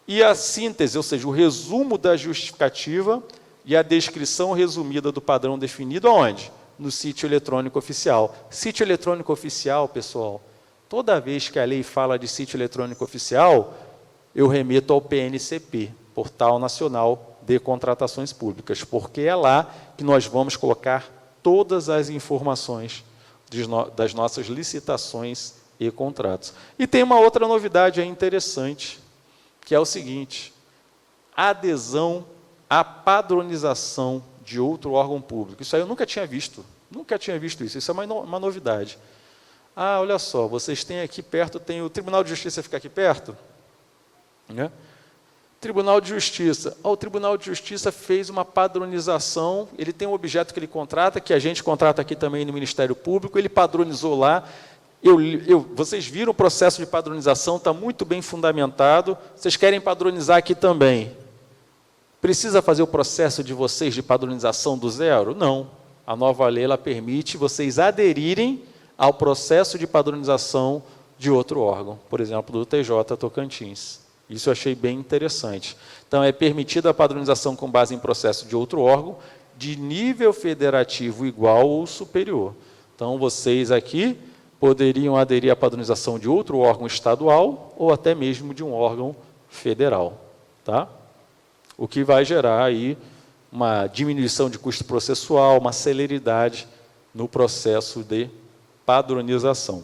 E a síntese, ou seja, o resumo da justificativa e a descrição resumida do padrão definido aonde? No sítio eletrônico oficial. Sítio eletrônico oficial, pessoal, toda vez que a lei fala de sítio eletrônico oficial, eu remeto ao PNCP, Portal Nacional de Contratações Públicas, porque é lá que nós vamos colocar todas as informações das nossas licitações e contratos. E tem uma outra novidade aí interessante, que é o seguinte: adesão à padronização de outro órgão público. Isso aí eu nunca tinha visto isso. Isso é uma novidade. Olha só, vocês têm aqui perto, tem o Tribunal de Justiça, fica aqui perto, né? Tribunal de Justiça. O Tribunal de Justiça fez uma padronização, ele tem um objeto que ele contrata, que a gente contrata aqui também no Ministério Público, ele padronizou lá. Vocês viram o processo de padronização, está muito bem fundamentado. Vocês querem padronizar aqui também? Precisa fazer o processo de vocês de padronização do zero? Não. A nova lei ela permite vocês aderirem ao processo de padronização de outro órgão, por exemplo, do TJ Tocantins. Isso eu achei bem interessante. Então, é permitida a padronização com base em processo de outro órgão, de nível federativo igual ou superior. Então, vocês aqui poderiam aderir à padronização de outro órgão estadual ou até mesmo de um órgão federal. Tá? O que vai gerar aí uma diminuição de custo processual, uma celeridade no processo de padronização.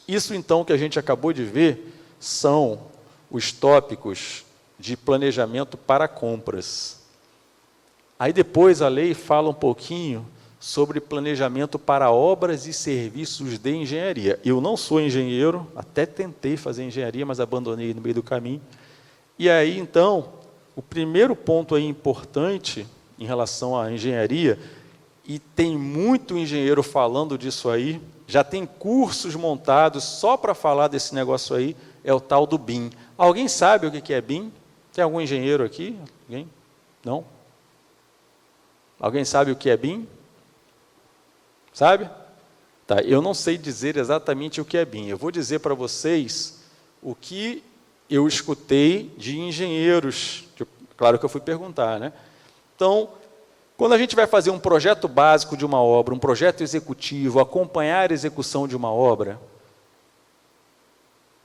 Isso, então, que a gente acabou de ver, são os tópicos de planejamento para compras. Aí depois a lei fala um pouquinho sobre planejamento para obras e serviços de engenharia. Eu não sou engenheiro, até tentei fazer engenharia, mas abandonei no meio do caminho. E aí, então, o primeiro ponto aí importante em relação à engenharia, e tem muito engenheiro falando disso aí, já tem cursos montados só para falar desse negócio aí, é o tal do BIM. Alguém sabe o que é BIM? Tem algum engenheiro aqui? Alguém? Não? Alguém sabe o que é BIM? Sabe? Tá, eu não sei dizer exatamente o que é BIM. Eu vou dizer para vocês o que eu escutei de engenheiros. Claro que eu fui perguntar, né? Então, quando a gente vai fazer um projeto básico de uma obra, um projeto executivo, acompanhar a execução de uma obra,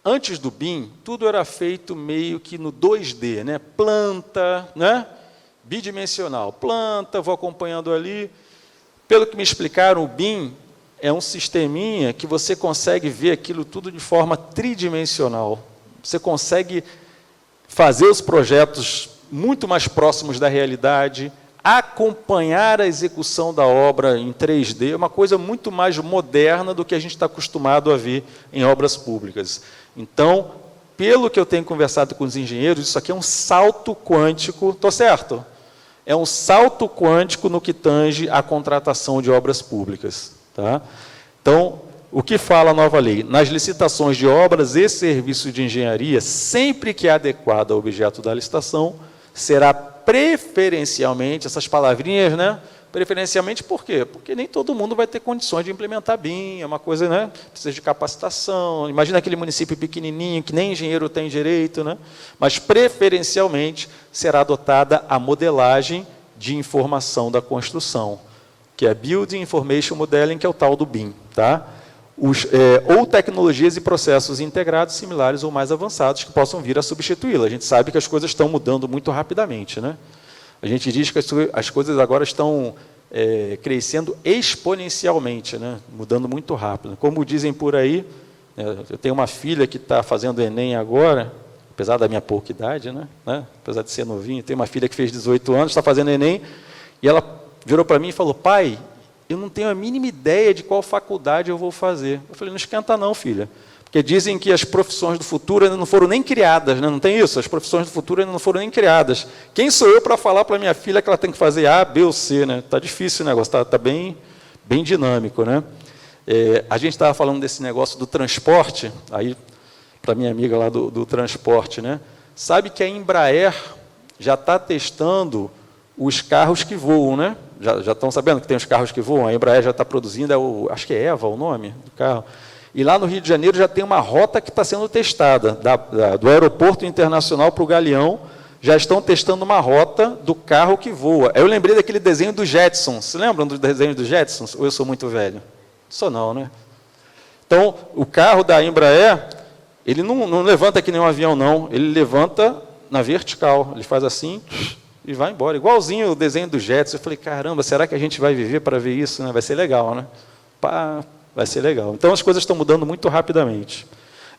antes do BIM, tudo era feito meio que no 2D, né? Planta, né? Bidimensional. Planta, vou acompanhando ali. Pelo que me explicaram, o BIM é um sisteminha que você consegue ver aquilo tudo de forma tridimensional. Você consegue fazer os projetos muito mais próximos da realidade, acompanhar a execução da obra em 3D, é uma coisa muito mais moderna do que a gente está acostumado a ver em obras públicas. Então, pelo que eu tenho conversado com os engenheiros, isso aqui é um salto quântico, estou certo? É um salto quântico no que tange à contratação de obras públicas. Tá? Então, o que fala a nova lei? Nas licitações de obras e serviços de engenharia, sempre que é adequado ao objeto da licitação, será preferencialmente, essas palavrinhas, né? Preferencialmente por quê? Porque nem todo mundo vai ter condições de implementar BIM, é uma coisa, né? Precisa de capacitação. Imagina aquele município pequenininho, que nem engenheiro tem direito, né? Mas, preferencialmente, será adotada a modelagem de informação da construção, que é Building Information Modeling, que é o tal do BIM. Tá? Ou tecnologias e processos integrados similares ou mais avançados que possam vir a substituí-la. A gente sabe que as coisas estão mudando muito rapidamente, né? A gente diz que as coisas agora estão crescendo exponencialmente, né? Mudando muito rápido. Como dizem por aí, eu tenho uma filha que está fazendo Enem agora, apesar da minha pouca idade, né? Apesar de ser novinho, tenho uma filha que fez 18 anos, está fazendo Enem, e ela virou para mim e falou: pai, eu não tenho a mínima ideia de qual faculdade eu vou fazer. Eu falei: não esquenta não, filha. Porque dizem que as profissões do futuro ainda não foram nem criadas, né? Não tem isso? As profissões do futuro ainda não foram nem criadas. Quem sou eu para falar para minha filha que ela tem que fazer A, B ou C? Né? Está difícil o negócio, está bem dinâmico. Né? A gente estava falando desse negócio do transporte, aí para minha amiga lá do transporte, né? Sabe que a Embraer já está testando os carros que voam, né? Já estão sabendo que tem os carros que voam? A Embraer já está produzindo, acho que é EVA o nome do carro. E lá no Rio de Janeiro já tem uma rota que está sendo testada, do aeroporto internacional para o Galeão, já estão testando uma rota do carro que voa. Eu lembrei daquele desenho dos Jetsons. Se lembram do desenho dos Jetsons? Ou eu sou muito velho? Sou não, né? Então, o carro da Embraer, ele não levanta que nem um avião, não. Ele levanta na vertical. Ele faz assim e vai embora. Igualzinho o desenho dos Jetsons. Eu falei: caramba, será que a gente vai viver para ver isso? Né? Vai ser legal, né? Vai ser legal. Então, as coisas estão mudando muito rapidamente.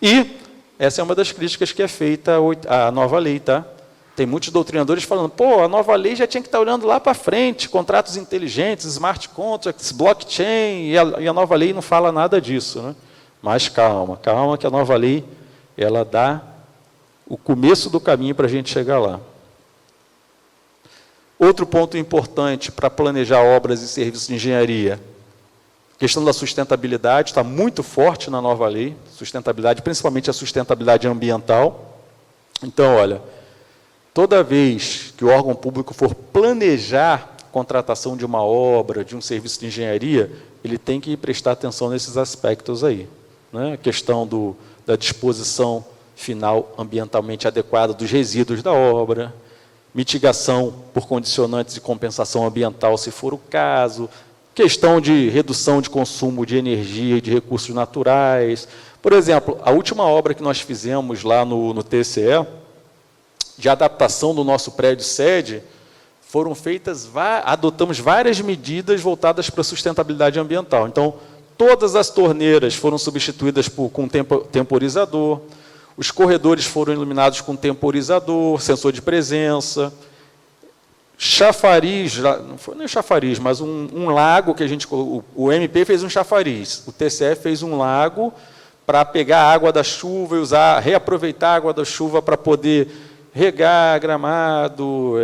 E essa é uma das críticas que é feita à nova lei. Tá? Tem muitos doutrinadores falando: pô, a nova lei já tinha que estar olhando lá para frente, contratos inteligentes, smart contracts, blockchain, e a nova lei não fala nada disso. Né? Mas calma, que a nova lei ela dá o começo do caminho para a gente chegar lá. Outro ponto importante para planejar obras e serviços de engenharia: a questão da sustentabilidade está muito forte na nova lei, sustentabilidade, principalmente a sustentabilidade ambiental. Então, olha, toda vez que o órgão público for planejar a contratação de uma obra, de um serviço de engenharia, ele tem que prestar atenção nesses aspectos aí, né? A questão da disposição final ambientalmente adequada dos resíduos da obra, mitigação por condicionantes e compensação ambiental, se for o caso, questão de redução de consumo de energia e de recursos naturais. Por exemplo, a última obra que nós fizemos lá no TCE, de adaptação do nosso prédio sede, foram feitas, adotamos várias medidas voltadas para a sustentabilidade ambiental. Então, todas as torneiras foram substituídas com temporizador, os corredores foram iluminados com temporizador, sensor de presença, chafariz, não foi nem chafariz, mas um lago que a gente, o MP fez um chafariz, o TCE fez um lago para pegar a água da chuva e reaproveitar a água da chuva para poder regar gramado,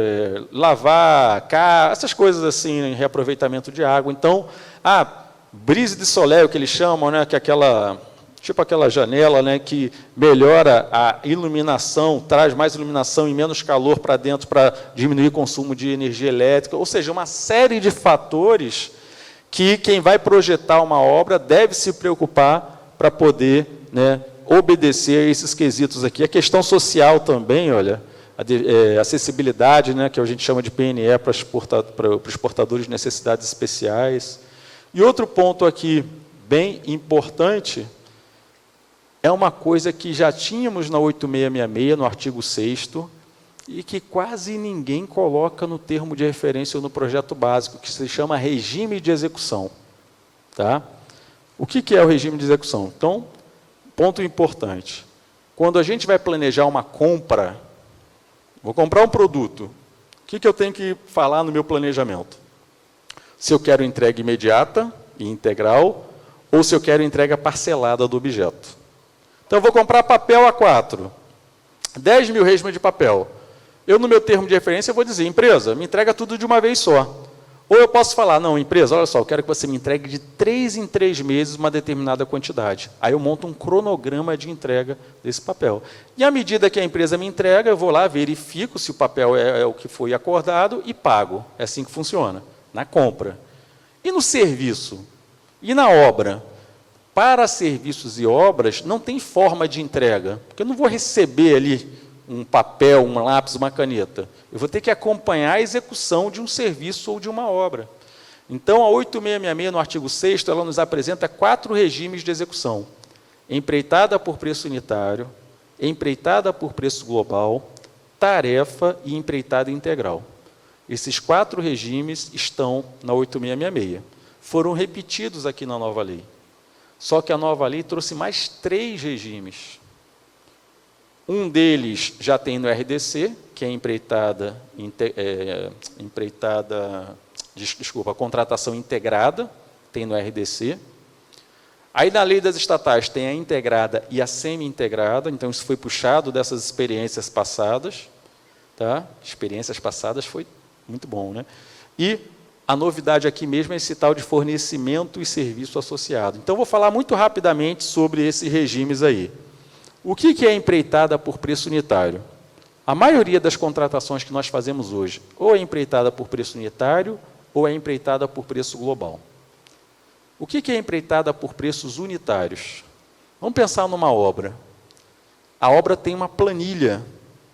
lavar carro, essas coisas assim, em reaproveitamento de água. Então, a brise de soleil, que eles chamam, né, que é aquela janela, né, que melhora a iluminação, traz mais iluminação e menos calor para dentro para diminuir o consumo de energia elétrica, ou seja, uma série de fatores que quem vai projetar uma obra deve se preocupar para poder, né, obedecer a esses quesitos aqui. A questão social também, olha, a acessibilidade, né, que a gente chama de PNE para os portadores de necessidades especiais. E outro ponto aqui bem importante é uma coisa que já tínhamos na 8666, no artigo 6º, e que quase ninguém coloca no termo de referência ou no projeto básico, que se chama regime de execução. Tá? O que é o regime de execução? Então, ponto importante. Quando a gente vai planejar uma compra, vou comprar um produto, o que eu tenho que falar no meu planejamento? Se eu quero entrega imediata e integral, ou se eu quero entrega parcelada do objeto. Então, eu vou comprar papel A4, 10 mil resmas de papel. Eu, no meu termo de referência, vou dizer, empresa, me entrega tudo de uma vez só. Ou eu posso falar, não, empresa, olha só, eu quero que você me entregue de 3 em 3 meses uma determinada quantidade. Aí eu monto um cronograma de entrega desse papel. E à medida que a empresa me entrega, eu vou lá, verifico se o papel é o que foi acordado e pago. É assim que funciona, na compra. E no serviço? E na obra? Para serviços e obras, não tem forma de entrega, porque eu não vou receber ali um papel, um lápis, uma caneta. Eu vou ter que acompanhar a execução de um serviço ou de uma obra. Então, a 8666, no artigo 6º, ela nos apresenta 4 regimes de execução. Empreitada por preço unitário, empreitada por preço global, tarefa e empreitada integral. Esses 4 regimes estão na 8666. Foram repetidos aqui na nova lei. Só que a nova lei trouxe mais 3 regimes. Um deles já tem no RDC, que é a contratação integrada, tem no RDC. Aí, na lei das estatais, tem a integrada e a semi-integrada, então isso foi puxado dessas experiências passadas. Tá? Experiências passadas foi muito bom, né? E a novidade aqui mesmo é esse tal de fornecimento e serviço associado. Então, vou falar muito rapidamente sobre esses regimes aí. O que é empreitada por preço unitário? A maioria das contratações que nós fazemos hoje, ou é empreitada por preço unitário, ou é empreitada por preço global. O que é empreitada por preços unitários? Vamos pensar numa obra. A obra tem uma planilha,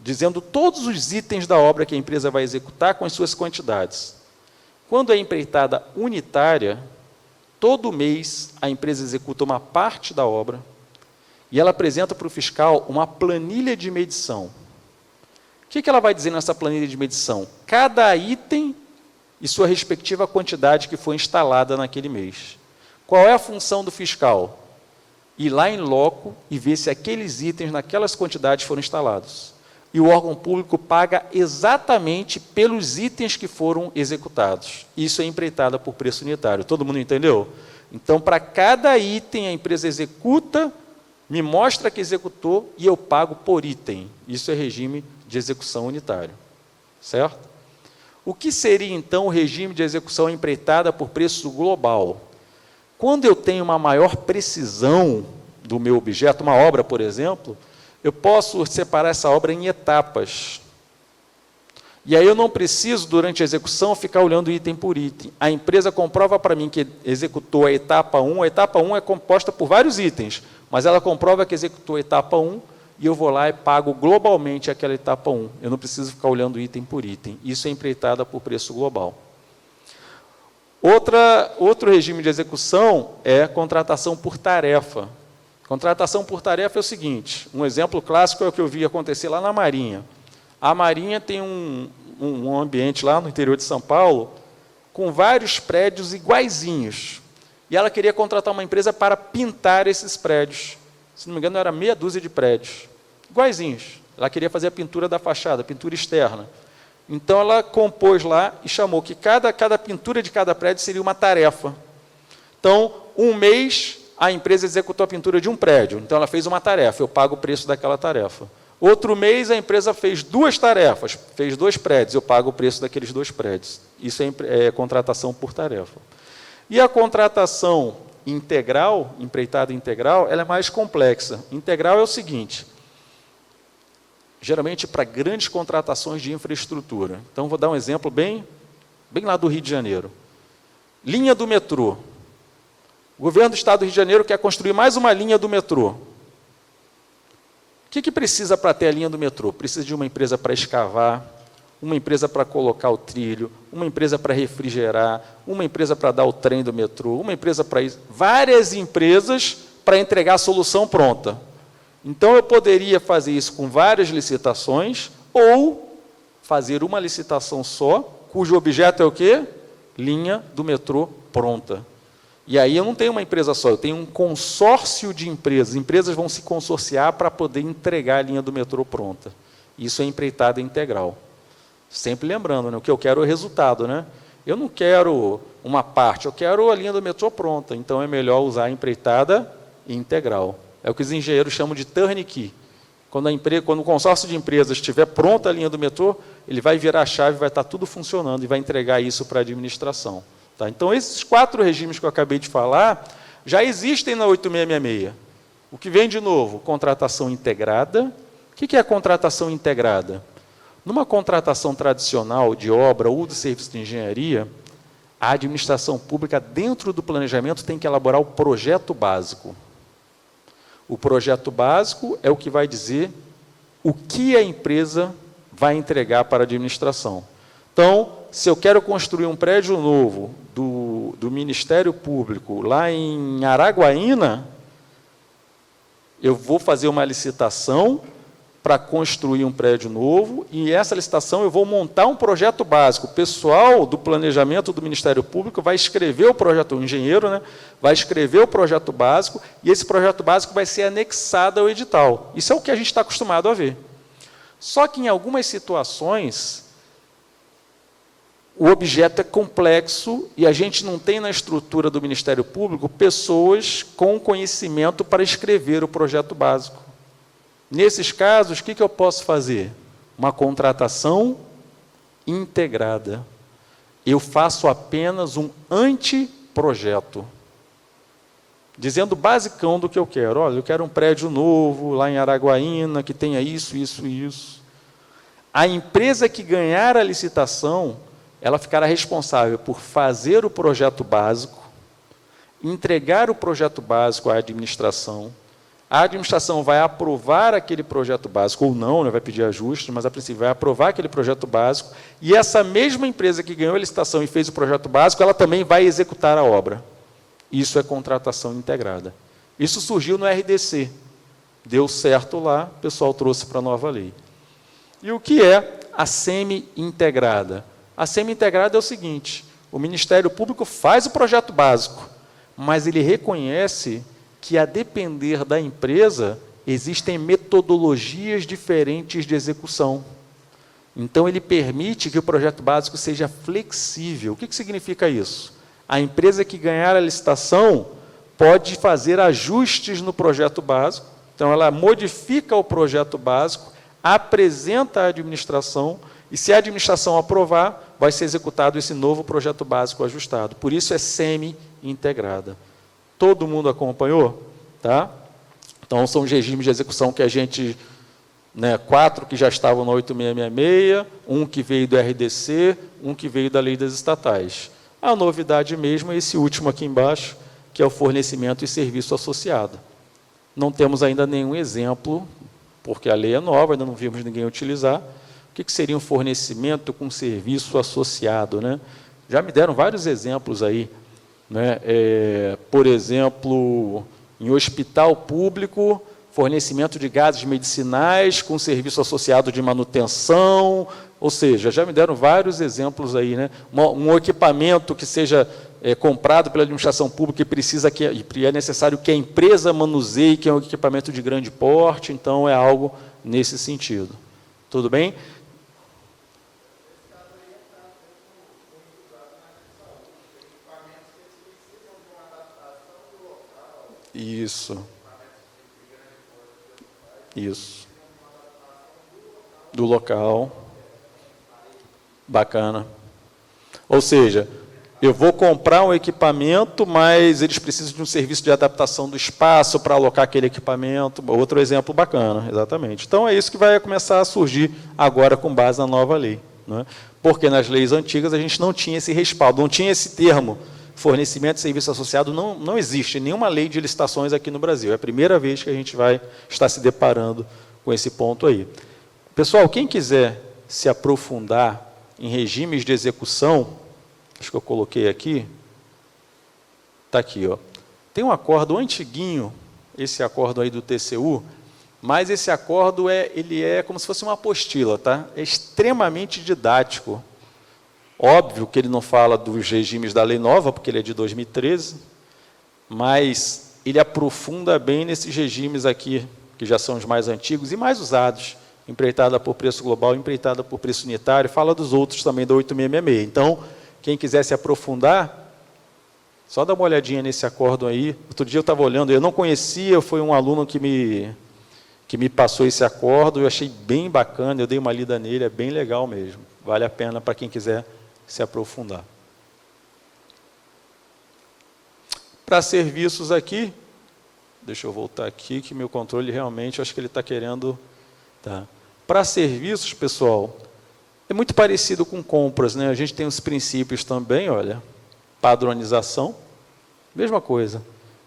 dizendo todos os itens da obra que a empresa vai executar com as suas quantidades. Quando é empreitada unitária, todo mês a empresa executa uma parte da obra e ela apresenta para o fiscal uma planilha de medição. O que ela vai dizer nessa planilha de medição? Cada item e sua respectiva quantidade que foi instalada naquele mês. Qual é a função do fiscal? Ir lá em loco e ver se aqueles itens, naquelas quantidades, foram instalados. E o órgão público paga exatamente pelos itens que foram executados. Isso é empreitada por preço unitário. Todo mundo entendeu? Então, para cada item, a empresa executa, me mostra que executou e eu pago por item. Isso é regime de execução unitário. Certo? O que seria, então, o regime de execução empreitada por preço global? Quando eu tenho uma maior precisão do meu objeto, uma obra, por exemplo, eu posso separar essa obra em etapas. E aí eu não preciso, durante a execução, ficar olhando item por item. A empresa comprova para mim que executou a etapa 1. A etapa 1 é composta por vários itens, mas ela comprova que executou a etapa 1 e eu vou lá e pago globalmente aquela etapa 1. Eu não preciso ficar olhando item por item. Isso é empreitada por preço global. Outro regime de execução é contratação por tarefa. Contratação por tarefa é o seguinte, um exemplo clássico é o que eu vi acontecer lá na Marinha. A Marinha tem um ambiente lá no interior de São Paulo com vários prédios iguaizinhos. E ela queria contratar uma empresa para pintar esses prédios. Se não me engano, era meia dúzia de prédios. Iguaizinhos. Ela queria fazer a pintura da fachada, a pintura externa. Então, ela compôs lá e chamou que cada pintura de cada prédio seria uma tarefa. Então, um mês, a empresa executou a pintura de um prédio. Então, ela fez uma tarefa, eu pago o preço daquela tarefa. Outro mês, a empresa fez 2 tarefas, fez 2 prédios, eu pago o preço daqueles 2 prédios. Isso é contratação por tarefa. E a contratação integral, empreitada integral, ela é mais complexa. Integral é o seguinte, geralmente para grandes contratações de infraestrutura. Então, vou dar um exemplo bem lá do Rio de Janeiro. Linha do metrô. O governo do Estado do Rio de Janeiro quer construir mais uma linha do metrô. O que precisa para ter a linha do metrô? Precisa de uma empresa para escavar, uma empresa para colocar o trilho, uma empresa para refrigerar, uma empresa para dar o trem do metrô, uma empresa para isso. Várias empresas para entregar a solução pronta. Então, eu poderia fazer isso com várias licitações ou fazer uma licitação só, cujo objeto é o quê? Linha do metrô pronta. E aí eu não tenho uma empresa só, eu tenho um consórcio de empresas. Empresas vão se consorciar para poder entregar a linha do metrô pronta. Isso é empreitada integral. Sempre lembrando, né? O que eu quero é o resultado, né? Eu não quero uma parte, eu quero a linha do metrô pronta. Então, é melhor usar a empreitada integral. É o que os engenheiros chamam de turnkey. Quando o consórcio de empresas estiver pronta a linha do metrô, ele vai virar a chave, vai estar tudo funcionando e vai entregar isso para a administração. Tá? Então, esses 4 regimes que eu acabei de falar já existem na 8666. O que vem de novo? Contratação integrada. O que é a contratação integrada? Numa contratação tradicional de obra ou de serviço de engenharia, a administração pública, dentro do planejamento, tem que elaborar o projeto básico. O projeto básico é o que vai dizer o que a empresa vai entregar para a administração. Então, se eu quero construir um prédio novo do Ministério Público lá em Araguaína, eu vou fazer uma licitação para construir um prédio novo, e essa licitação eu vou montar um projeto básico. O pessoal do planejamento do Ministério Público vai escrever o projeto, o engenheiro, né, vai escrever o projeto básico, e esse projeto básico vai ser anexado ao edital. Isso é o que a gente está acostumado a ver. Só que, em algumas situações, o objeto é complexo e a gente não tem na estrutura do Ministério Público pessoas com conhecimento para escrever o projeto básico. Nesses casos, o que eu posso fazer? Uma contratação integrada. Eu faço apenas um anteprojeto, dizendo basicão do que eu quero. Olha, eu quero um prédio novo lá em Araguaína, que tenha isso, isso e isso. A empresa que ganhar a licitação, ela ficará responsável por fazer o projeto básico, entregar o projeto básico à administração. A administração vai aprovar aquele projeto básico, ou não, né, vai pedir ajustes, mas a princípio vai aprovar aquele projeto básico, e essa mesma empresa que ganhou a licitação e fez o projeto básico, ela também vai executar a obra. Isso é contratação integrada. Isso surgiu no RDC. Deu certo lá, o pessoal trouxe para a nova lei. E o que é a semi-integrada? A semi-integrada é o seguinte, o Ministério Público faz o projeto básico, mas ele reconhece que, a depender da empresa, existem metodologias diferentes de execução. Então, ele permite que o projeto básico seja flexível. O que significa isso? A empresa que ganhar a licitação pode fazer ajustes no projeto básico. Então, ela modifica o projeto básico, apresenta à administração, e se a administração aprovar, vai ser executado esse novo projeto básico ajustado. Por isso, é semi-integrada. Todo mundo acompanhou? Tá? Então, são os regimes de execução que a gente né, 4 que já estavam na 8666, um que veio do RDC, um que veio da Lei das Estatais. A novidade mesmo é esse último aqui embaixo, que é o fornecimento e serviço associado. Não temos ainda nenhum exemplo, porque a lei é nova, ainda não vimos ninguém utilizar. O que seria um fornecimento com serviço associado, né? Já me deram vários exemplos aí, né? Por exemplo, em hospital público, fornecimento de gases medicinais com serviço associado de manutenção, ou seja, já me deram vários exemplos aí, né? Um equipamento que seja comprado pela administração pública e é necessário que a empresa manuseie, que é um equipamento de grande porte, então é algo nesse sentido. Tudo bem? Isso. Isso. Do local. Bacana. Ou seja, eu vou comprar um equipamento, mas eles precisam de um serviço de adaptação do espaço para alocar aquele equipamento. Outro exemplo bacana, exatamente. Então, é isso que vai começar a surgir agora com base na nova lei, né? Porque nas leis antigas a gente não tinha esse respaldo, não tinha esse termo, fornecimento de serviço associado, não existe nenhuma lei de licitações aqui no Brasil. É a primeira vez que a gente vai estar se deparando com esse ponto aí. Pessoal, quem quiser se aprofundar em regimes de execução, acho que eu coloquei aqui, está aqui, ó. Tem um acordo antiguinho, esse acordo aí do TCU, mas esse acordo ele é como se fosse uma apostila, tá? É extremamente didático. Óbvio que ele não fala dos regimes da lei nova, porque ele é de 2013, mas ele aprofunda bem nesses regimes aqui, que já são os mais antigos e mais usados, empreitada por preço global, empreitada por preço unitário, fala dos outros também da 8666. Então, quem quiser se aprofundar, só dá uma olhadinha nesse acordo aí. Outro dia eu estava olhando, eu não conhecia, foi um aluno que me passou esse acordo, eu achei bem bacana, eu dei uma lida nele, é bem legal mesmo. Vale a pena para quem quiser se aprofundar. Para serviços aqui, deixa eu voltar aqui, que meu controle realmente, acho que ele está querendo... Tá. Para serviços, pessoal, é muito parecido com compras, né? A gente tem os princípios também, olha, padronização, mesma coisa,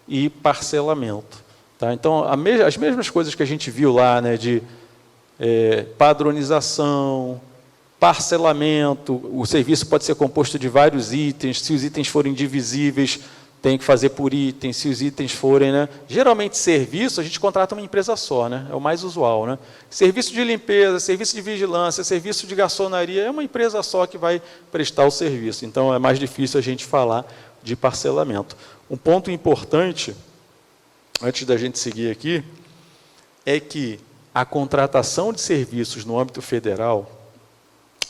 e parcelamento. Tá? Então, as mesmas coisas que a gente viu lá, né, de padronização, parcelamento, o serviço pode ser composto de vários itens, se os itens forem divisíveis, tem que fazer por item, se os itens forem, né? Geralmente, serviço, a gente contrata uma empresa só, né? É o mais usual, né? Serviço de limpeza, serviço de vigilância, serviço de garçonaria, é uma empresa só que vai prestar o serviço. Então, é mais difícil a gente falar de parcelamento. Um ponto importante, antes da gente seguir aqui, é que a contratação de serviços no âmbito federal,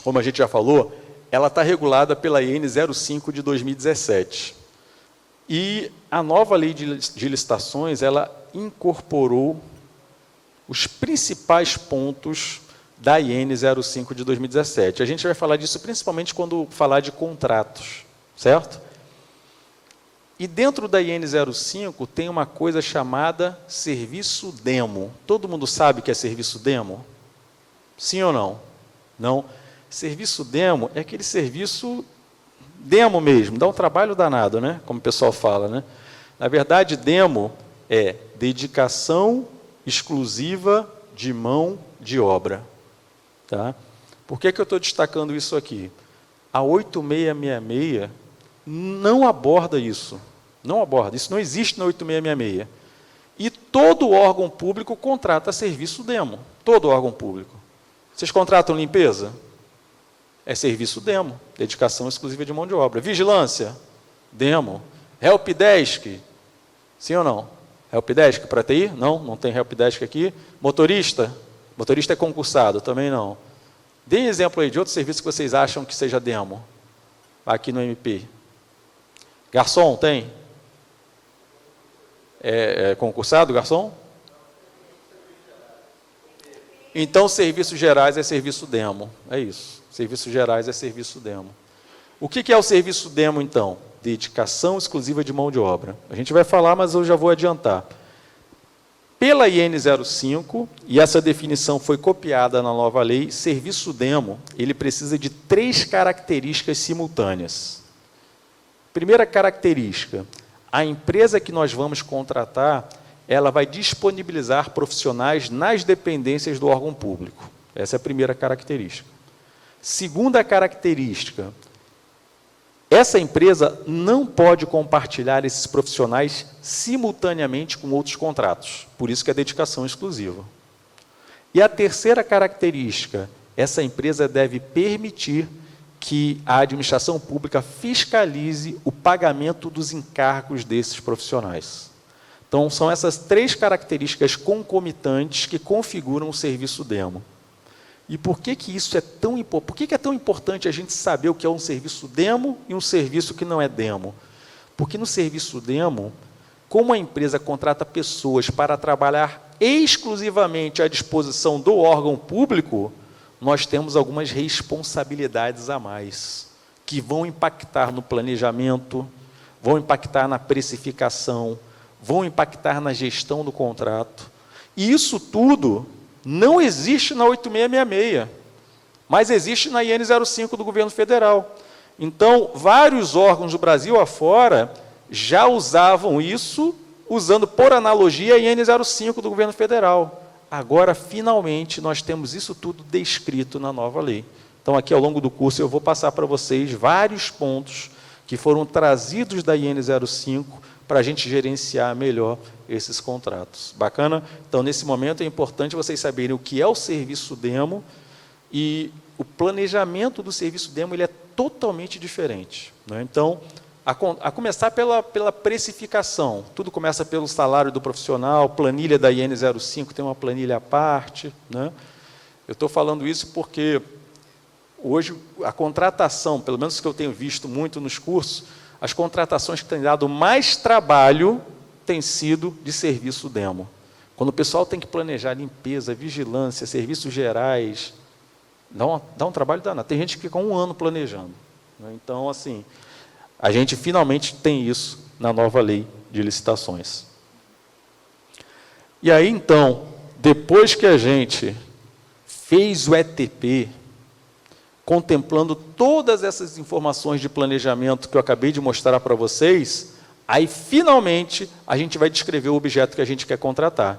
como a gente já falou, ela está regulada pela IN 05 de 2017. E a nova lei de licitações, ela incorporou os principais pontos da IN 05 de 2017. A gente vai falar disso principalmente quando falar de contratos, certo? E dentro da IN 05 tem uma coisa chamada serviço demo. Todo mundo sabe o que é serviço demo? Sim ou não? Não. Serviço demo é aquele serviço demo mesmo, dá um trabalho danado, né? Como o pessoal fala, né? Na verdade, demo é dedicação exclusiva de mão de obra. Tá? Por que eu estou destacando isso aqui? A 8666 não aborda isso. Não aborda. Isso não existe na 8666. E todo órgão público contrata serviço demo. Todo órgão público. Vocês contratam limpeza? É serviço demo, dedicação exclusiva de mão de obra. Vigilância, demo. Helpdesk, sim ou não? Helpdesk para TI? Não tem helpdesk aqui. Motorista é concursado, também não. Deem exemplo aí de outro serviço que vocês acham que seja demo, aqui no MP. Garçom, tem? É concursado, garçom? Então, serviços gerais é serviço demo, é isso. Serviços gerais é serviço demo. O que é o serviço demo, então? Dedicação exclusiva de mão de obra. A gente vai falar, mas eu já vou adiantar. Pela IN 05, e essa definição foi copiada na nova lei, serviço demo, ele precisa de 3 características simultâneas. Primeira característica, a empresa que nós vamos contratar, ela vai disponibilizar profissionais nas dependências do órgão público. Essa é a primeira característica. Segunda característica, essa empresa não pode compartilhar esses profissionais simultaneamente com outros contratos. Por isso que é dedicação exclusiva. E a terceira característica, essa empresa deve permitir que a administração pública fiscalize o pagamento dos encargos desses profissionais. Então, são essas 3 características concomitantes que configuram o serviço demo. E por que isso é tão importante? Por que é tão importante a gente saber o que é um serviço demo e um serviço que não é demo? Porque no serviço demo, como a empresa contrata pessoas para trabalhar exclusivamente à disposição do órgão público, nós temos algumas responsabilidades a mais, que vão impactar no planejamento, vão impactar na precificação, vão impactar na gestão do contrato. E isso tudo não existe na 8666, mas existe na IN 05 do governo federal. Então, vários órgãos do Brasil afora já usavam isso, usando por analogia a IN 05 do governo federal. Agora, finalmente, nós temos isso tudo descrito na nova lei. Então, aqui ao longo do curso, eu vou passar para vocês vários pontos que foram trazidos da IN 05 para a gente gerenciar melhor esses contratos. Bacana? Então, nesse momento, é importante vocês saberem o que é o serviço demo e o planejamento do serviço demo ele é totalmente diferente, né? Então, a começar pela precificação. Tudo começa pelo salário do profissional, planilha da IN 05 tem uma planilha à parte, né? Eu estou falando isso porque hoje a contratação, pelo menos que eu tenho visto muito nos cursos, as contratações que têm dado mais trabalho têm sido de serviço demo. Quando o pessoal tem que planejar limpeza, vigilância, serviços gerais, dá um trabalho danado. Tem gente que fica 1 ano planejando, né? Então, assim, a gente finalmente tem isso na nova lei de licitações. E aí, então, depois que a gente fez o ETP, contemplando todas essas informações de planejamento que eu acabei de mostrar para vocês, aí, finalmente, a gente vai descrever o objeto que a gente quer contratar.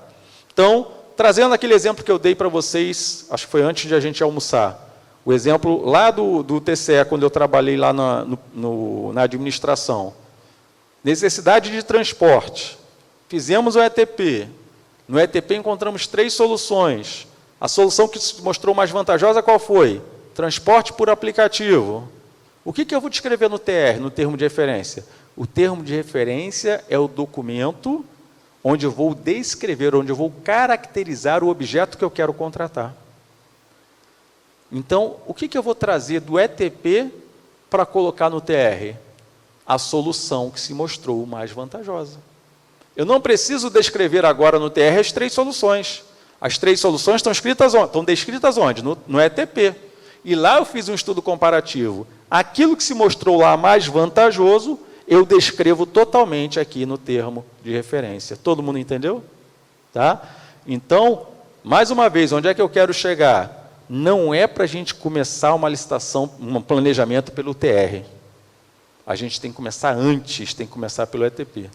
Então, trazendo aquele exemplo que eu dei para vocês, acho que foi antes de a gente almoçar, o exemplo lá do TCE, quando eu trabalhei lá na administração. Necessidade de transporte. Fizemos o ETP. No ETP encontramos 3 soluções. A solução que se mostrou mais vantajosa qual foi? Transporte por aplicativo. O que eu vou descrever no TR, no termo de referência? O termo de referência é o documento onde eu vou descrever, onde eu vou caracterizar o objeto que eu quero contratar. Então, o que eu vou trazer do ETP para colocar no TR? A solução que se mostrou mais vantajosa. Eu não preciso descrever agora no TR as 3 soluções. As 3 soluções estão descritas onde? No ETP. E lá eu fiz um estudo comparativo. Aquilo que se mostrou lá mais vantajoso, eu descrevo totalmente aqui no termo de referência. Todo mundo entendeu? Tá? Então, mais uma vez, onde é que eu quero chegar? Não é para a gente começar uma licitação, um planejamento pelo TR. A gente tem que começar antes, tem que começar pelo ETP.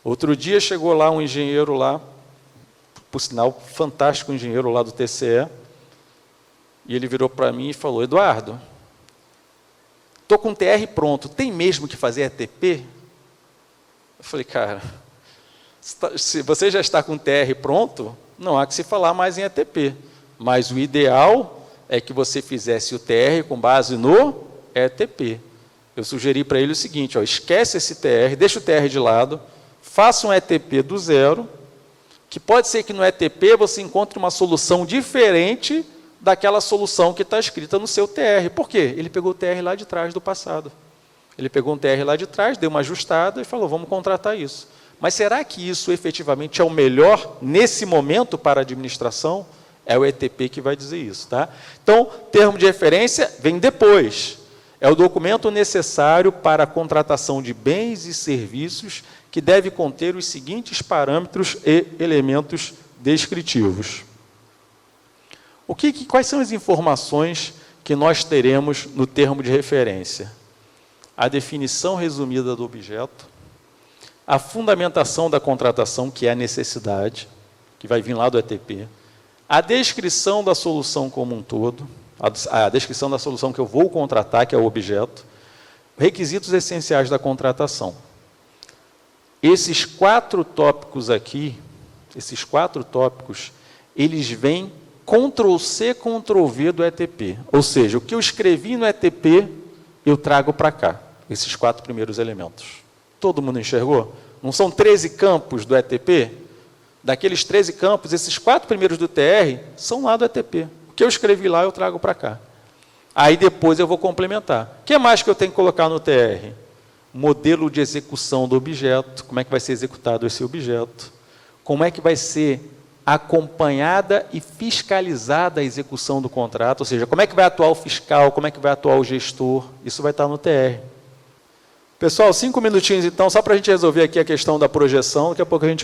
Outro dia chegou lá um engenheiro lá, por sinal, fantástico engenheiro lá do TCE, e ele virou para mim e falou, Eduardo, estou com o TR pronto, tem mesmo que fazer ETP? Eu falei, cara, se você já está com o TR pronto, não há que se falar mais em ETP. Mas o ideal é que você fizesse o TR com base no ETP. Eu sugeri para ele o seguinte, esquece esse TR, deixa o TR de lado, faça um ETP do zero, que pode ser que no ETP você encontre uma solução diferente daquela solução que está escrita no seu TR. Por quê? Ele pegou o TR lá de trás do passado. Ele pegou um TR lá de trás, deu uma ajustada e falou, vamos contratar isso. Mas será que isso efetivamente é o melhor nesse momento para a administração? É o ETP que vai dizer isso, tá? Então, termo de referência vem depois. É o documento necessário para a contratação de bens e serviços que deve conter os seguintes parâmetros e elementos descritivos. Quais são as informações que nós teremos no termo de referência? A definição resumida do objeto, a fundamentação da contratação, que é a necessidade, que vai vir lá do ETP, a descrição da solução como um todo, a descrição da solução que eu vou contratar, que é o objeto, requisitos essenciais da contratação. Esses 4 tópicos aqui, eles vêm Ctrl+C, Ctrl+V do ETP. Ou seja, o que eu escrevi no ETP, eu trago para cá, esses 4 primeiros elementos. Todo mundo enxergou? Não são 13 campos do ETP? Daqueles 13 campos, esses 4 primeiros do TR são lá do ETP. O que eu escrevi lá, eu trago para cá. Aí depois eu vou complementar. O que mais que eu tenho que colocar no TR? Modelo de execução do objeto, como é que vai ser executado esse objeto, como é que vai ser acompanhada e fiscalizada a execução do contrato, ou seja, como é que vai atuar o fiscal, como é que vai atuar o gestor, isso vai estar no TR. Pessoal, 5 minutinhos então, só para a gente resolver aqui a questão da projeção, daqui a pouco a gente